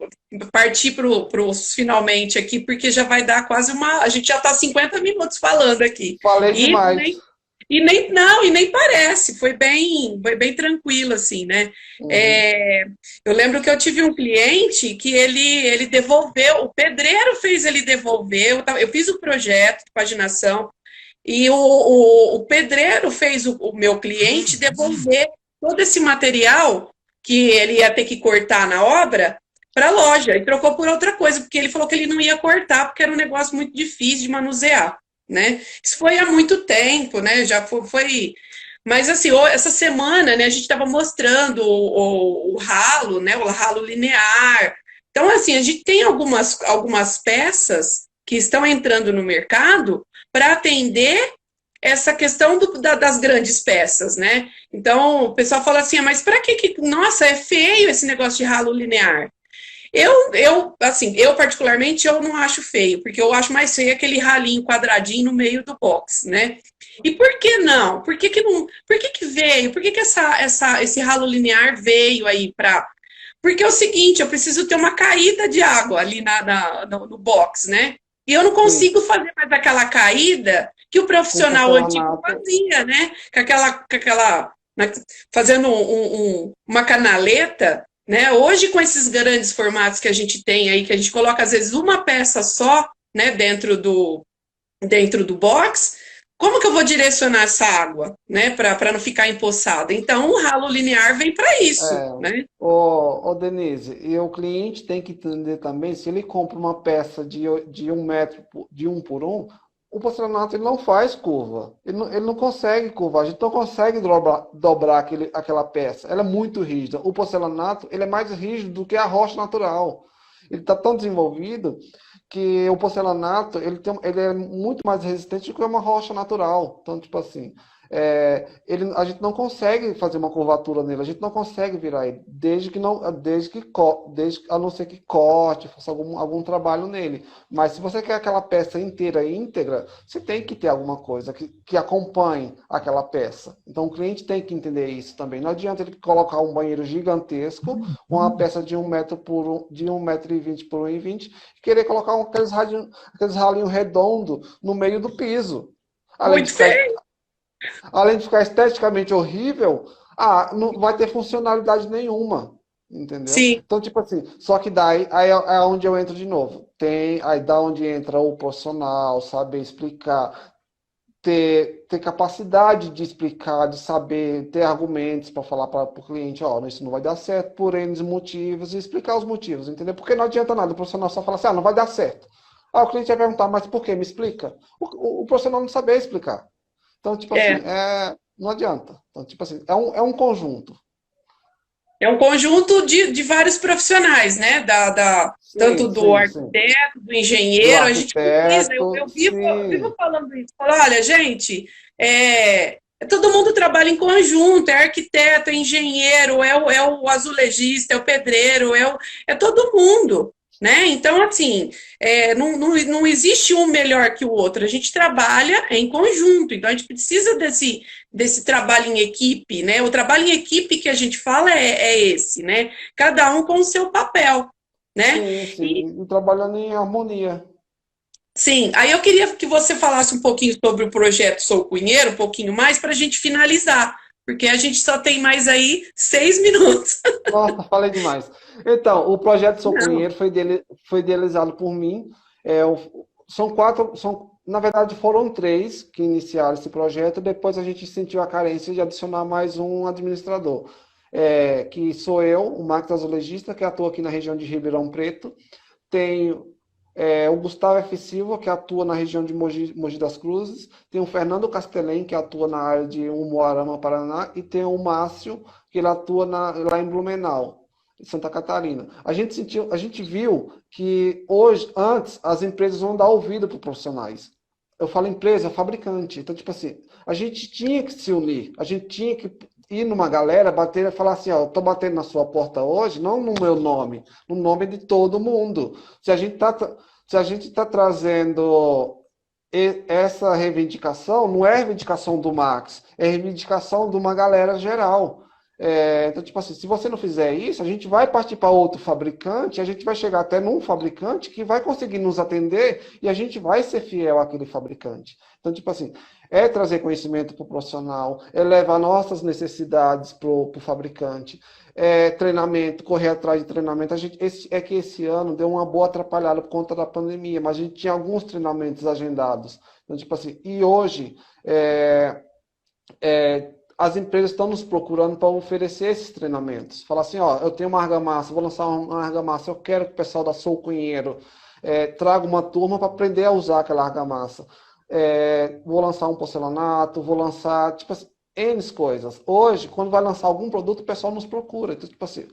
partir para os finalmente aqui, porque já vai dar quase a gente já está 50 minutos falando aqui. Falei demais. E nem parece, foi bem tranquilo, assim, né? Uhum. Eu lembro que eu tive um cliente que ele devolveu, o pedreiro fez ele devolver, eu fiz o projeto de paginação, e o pedreiro fez o meu cliente devolver todo esse material que ele ia ter que cortar na obra para a loja e trocou por outra coisa, porque ele falou que ele não ia cortar, porque era um negócio muito difícil de manusear, né? Isso foi há muito tempo, né? Já foi... Mas, assim, essa semana, né, a gente estava mostrando o ralo, né? O ralo linear. Então, assim, a gente tem algumas peças que estão entrando no mercado para atender essa questão das grandes peças, né? Então, o pessoal fala assim, mas para nossa, é feio esse negócio de ralo linear. Assim, eu particularmente, eu não acho feio, porque eu acho mais feio aquele ralinho quadradinho no meio do box, né? E por que não? Por que que não, por que veio? Por que que esse ralo linear veio aí para... Porque é o seguinte, eu preciso ter uma caída de água ali no box, né? E eu não Sim, consigo fazer mais aquela caída que o com profissional antigo porcelanato. fazia, né? Fazendo uma canaleta, né? Hoje, com esses grandes formatos que a gente tem aí, que a gente coloca às vezes uma peça só, né, dentro do box, como que eu vou direcionar essa água, né, para não ficar empoçada? Então, o ralo linear vem para isso, É, né? Denise, e o cliente tem que entender também, se ele compra uma peça de 1 metro, de 1 por 1, o porcelanato ele não faz curva. Ele não consegue curvar, a gente não consegue dobrar aquela peça. Ela é muito rígida. O porcelanato ele é mais rígido do que a rocha natural. Ele está tão desenvolvido que o porcelanato ele é muito mais resistente do que uma rocha natural. Então, tipo assim, a gente não consegue fazer uma curvatura nele, a gente não consegue virar ele, a não ser que corte, faça algum trabalho nele. Mas se você quer aquela peça inteira e íntegra, você tem que ter alguma coisa que acompanhe aquela peça. Então o cliente tem que entender isso também. Não adianta ele colocar um banheiro gigantesco, uma peça de 1 metro de 1,20 m por 1,20 m, e querer colocar aqueles ralinhos redondos no meio do piso. Além de Muito ficar feio. Além de ficar esteticamente horrível, não vai ter funcionalidade nenhuma. Entendeu? Sim, Então, tipo assim, só que daí aí é onde eu entro de novo. Aí da onde entra o profissional, saber explicar, ter capacidade de explicar, de saber, ter argumentos para falar para o cliente, ó, isso não vai dar certo por N motivos, e explicar os motivos, entendeu? Porque não adianta nada, o profissional só fala assim, não vai dar certo. O cliente vai perguntar, mas por quê? Me explica. O profissional não saber explicar. Então, tipo assim, é. não adianta. Então, tipo assim, é um conjunto. É um conjunto de vários profissionais, né? Tanto Sim, do sim, sim. arquiteto, do Do engenheiro, a gente precisa. arquiteto, Eu vivo sim. falando isso. Falo, olha, gente, todo mundo trabalha em conjunto, é arquiteto, é engenheiro, é o azulejista, é o pedreiro, é todo mundo. Né? Então, assim, não existe um melhor que o outro, a gente trabalha em conjunto, então a gente precisa desse trabalho em equipe, né? O trabalho em equipe que a gente fala é esse, né? Cada um com o seu papel, né? Sim, E sim. E trabalhando em harmonia. sim, aí eu queria que você falasse um pouquinho sobre o projeto Sou Cunheiro, um pouquinho mais, para a gente finalizar, porque a gente só tem mais aí 6 minutos. Nossa, falei demais. Então, o projeto Sou Não. Cunheiro foi idealizado por mim. São quatro, na verdade foram três que iniciaram esse projeto. Depois a gente sentiu a carência de adicionar mais um administrador, que sou eu, o Marcos Azulejista, que atua aqui na região de Ribeirão Preto. Tem o Gustavo F. Silva, que atua na região de Mogi das Cruzes. Tem o Fernando Castelém, que atua na área de Umuarama, Paraná. E tem o Márcio, que ele atua lá em Blumenau, em Santa Catarina. A gente viu que antes, as empresas vão dar ouvido para os profissionais. Eu falo empresa, fabricante. Então, tipo assim, a gente tinha que se unir, a gente tinha que ir numa galera, bater e falar assim, ó, eu tô batendo na sua porta hoje, não no meu nome, no nome de todo mundo. Se a gente tá trazendo essa reivindicação, não é reivindicação do Max, é reivindicação de uma galera geral. Então, tipo assim, se você não fizer isso, a gente vai partir para outro fabricante, a gente vai chegar até num fabricante que vai conseguir nos atender e a gente vai ser fiel àquele fabricante. Então, tipo assim, é trazer conhecimento para o profissional, é levar nossas necessidades para o fabricante, treinamento, correr atrás de treinamento. Que esse ano deu uma boa atrapalhada por conta da pandemia, mas a gente tinha alguns treinamentos agendados. Então, tipo assim, e hoje as empresas estão nos procurando para oferecer esses treinamentos. Falar assim, ó, eu tenho uma argamassa, vou lançar uma argamassa, eu quero que o pessoal da Sou Cunheiro traga uma turma para aprender a usar aquela argamassa. Vou lançar um porcelanato, vou lançar, tipo assim, N coisas. Hoje, quando vai lançar algum produto, o pessoal nos procura. Então, tipo assim,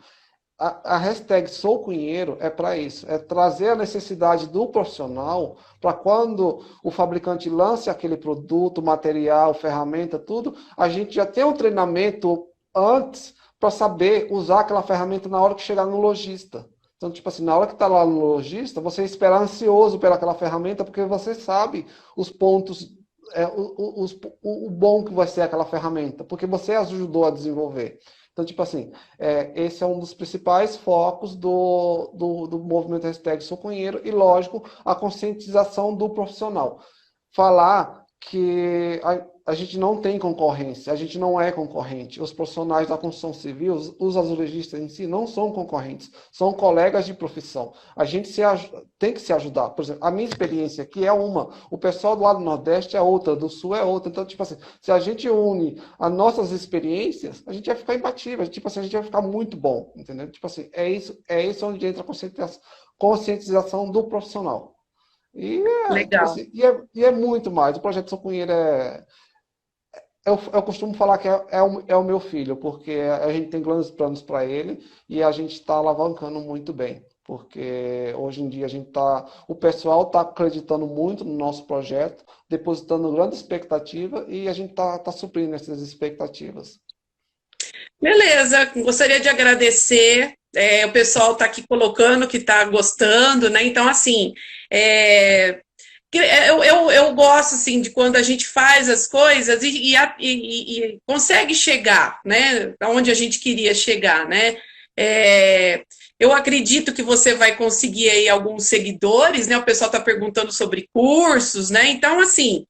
a hashtag Sou Cunheiro é para isso, é trazer a necessidade do profissional para quando o fabricante lance aquele produto, material, ferramenta, tudo, a gente já tem um treinamento antes para saber usar aquela ferramenta na hora que chegar no lojista. Então, tipo assim, na hora que está lá no lojista, você espera ansioso pelaquela ferramenta, porque você sabe os pontos, o bom que vai ser aquela ferramenta, porque você ajudou a desenvolver. Então, tipo assim, esse é um dos principais focos do movimento hashtag Sou Cunheiro e, lógico, a conscientização do profissional. Falar que a gente não tem concorrência, a gente não é concorrente. Os profissionais da construção civil, os azulejistas em si, não são concorrentes, são colegas de profissão. A gente tem que se ajudar. Por exemplo, a minha experiência aqui é uma, o pessoal do lado do Nordeste é outra, do Sul é outra. Então, tipo assim, se a gente une as nossas experiências, a gente vai ficar imbatível, tipo assim, a gente vai ficar muito bom, entendeu? Tipo assim, é isso onde entra a conscientização do profissional. Tipo Legal. assim, é muito mais. O projeto Sou Cunheiro eu costumo falar que é o meu filho, porque a gente tem grandes planos para ele e a gente está alavancando muito bem. Porque hoje em dia o pessoal está acreditando muito no nosso projeto, depositando grande expectativa e a gente está suprindo essas expectativas. Beleza, gostaria de agradecer. O pessoal está aqui colocando que está gostando, né? Então, assim, eu gosto assim de quando a gente faz as coisas e consegue chegar, né? Aonde a gente queria chegar, né? Eu acredito que você vai conseguir aí alguns seguidores, né? O pessoal está perguntando sobre cursos, né? Então, assim,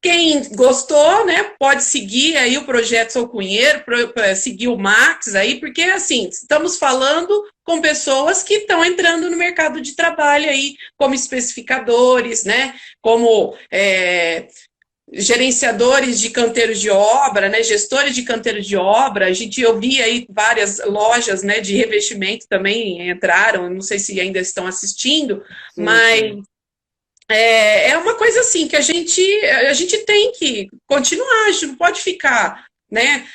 quem gostou, né, pode seguir aí o Projeto Sou Cunheiro, seguir o Max aí, porque, assim, estamos falando com pessoas que estão entrando no mercado de trabalho aí, como especificadores, né, como gerenciadores de canteiros de obra, né, gestores de canteiros de obra. Eu vi aí várias lojas, né, de revestimento também entraram, não sei se ainda estão assistindo, Sim, mas sim. é uma coisa assim que a gente tem que continuar, a gente não pode ficar, né?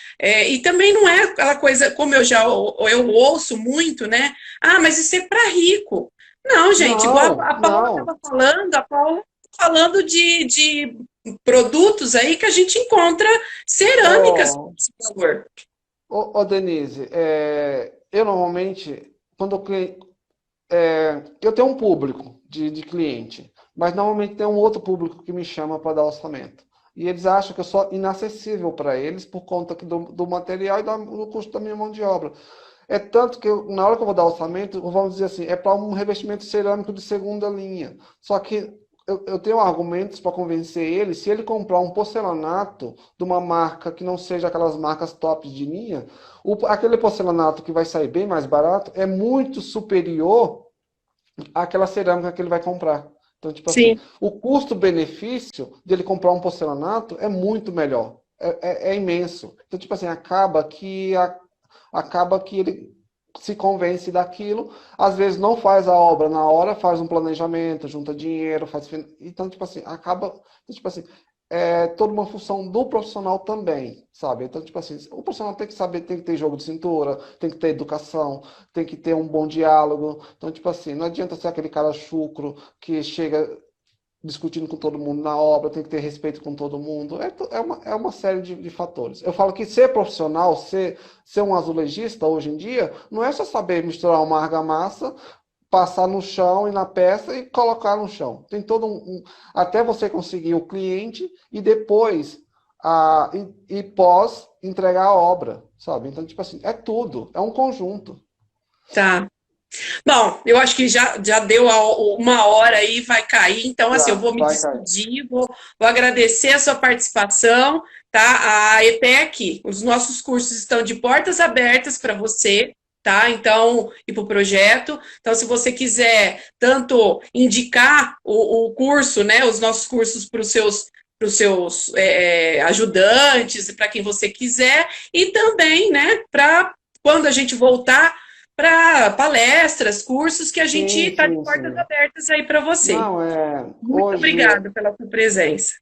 E também não é aquela coisa, como eu ouço muito, né? Ah, mas isso é para rico. Não, gente, igual Não, a Paula não. estava falando, de produtos aí que a gente encontra cerâmicas com Ô, esse valor. Denise, eu normalmente, quando eu tenho um público de cliente, mas normalmente tem um outro público que me chama para dar orçamento. E eles acham que eu sou inacessível para eles por conta do material e do custo da minha mão de obra. É tanto que na hora que eu vou dar orçamento, vamos dizer assim, é para um revestimento cerâmico de segunda linha. Só que eu tenho argumentos para convencer ele, se ele comprar um porcelanato de uma marca que não seja aquelas marcas top de linha, aquele porcelanato que vai sair bem mais barato é muito superior àquela cerâmica que ele vai comprar. Então, tipo assim, Sim, o custo-benefício dele comprar um porcelanato é muito melhor. É imenso. Então, tipo assim, acaba que ele se convence daquilo, às vezes não faz a obra na hora, faz um planejamento, junta dinheiro, então, tipo assim, então, tipo assim, é toda uma função do profissional também, sabe? Então, tipo assim, o profissional tem que saber, tem que ter jogo de cintura, tem que ter educação, tem que ter um bom diálogo. Então, tipo assim, não adianta ser aquele cara chucro que chega discutindo com todo mundo na obra, tem que ter respeito com todo mundo. É uma série de fatores. Eu falo que ser profissional, ser um azulejista hoje em dia, não é só saber misturar uma argamassa, passar no chão e na peça e colocar no chão. Tem todo até você conseguir o cliente e depois e pós entregar a obra, sabe? Então, tipo assim, é tudo, é um conjunto. tá. Bom, eu acho que já deu uma hora aí, vai cair, então assim, eu Já, vou me vai, Caio. despedir, vou agradecer a sua participação, tá? A ETEC, os nossos cursos estão de portas abertas para você, tá? Então, e para o projeto. Então, se você quiser tanto indicar o curso, né, os nossos cursos para os seus ajudantes, para quem você quiser, e também, né, para quando a gente voltar para palestras, cursos, que a gente Sim, está de sim, portas sim. abertas aí para você. Não, Muito hoje, obrigada pela sua presença.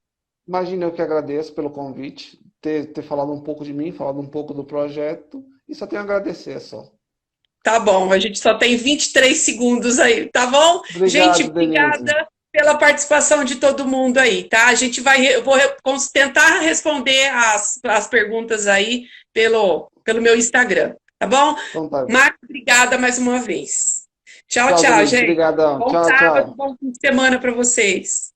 imagina, eu que agradeço pelo convite, ter falado um pouco de mim, falado um pouco do projeto, e só tenho a agradecer só. Tá bom, a gente só tem 23 segundos aí, tá bom? Gente, Obrigado, Denise. obrigada pela participação de todo mundo aí, tá? A gente vai, eu vou tentar responder as perguntas aí pelo meu Instagram, tá bom? Então tá. Marcos, obrigada mais uma vez. Tchau, Tchau, tchau, Denise. gente. Obrigadão. Bom Tchau, sábado, tchau. bom fim de semana para vocês.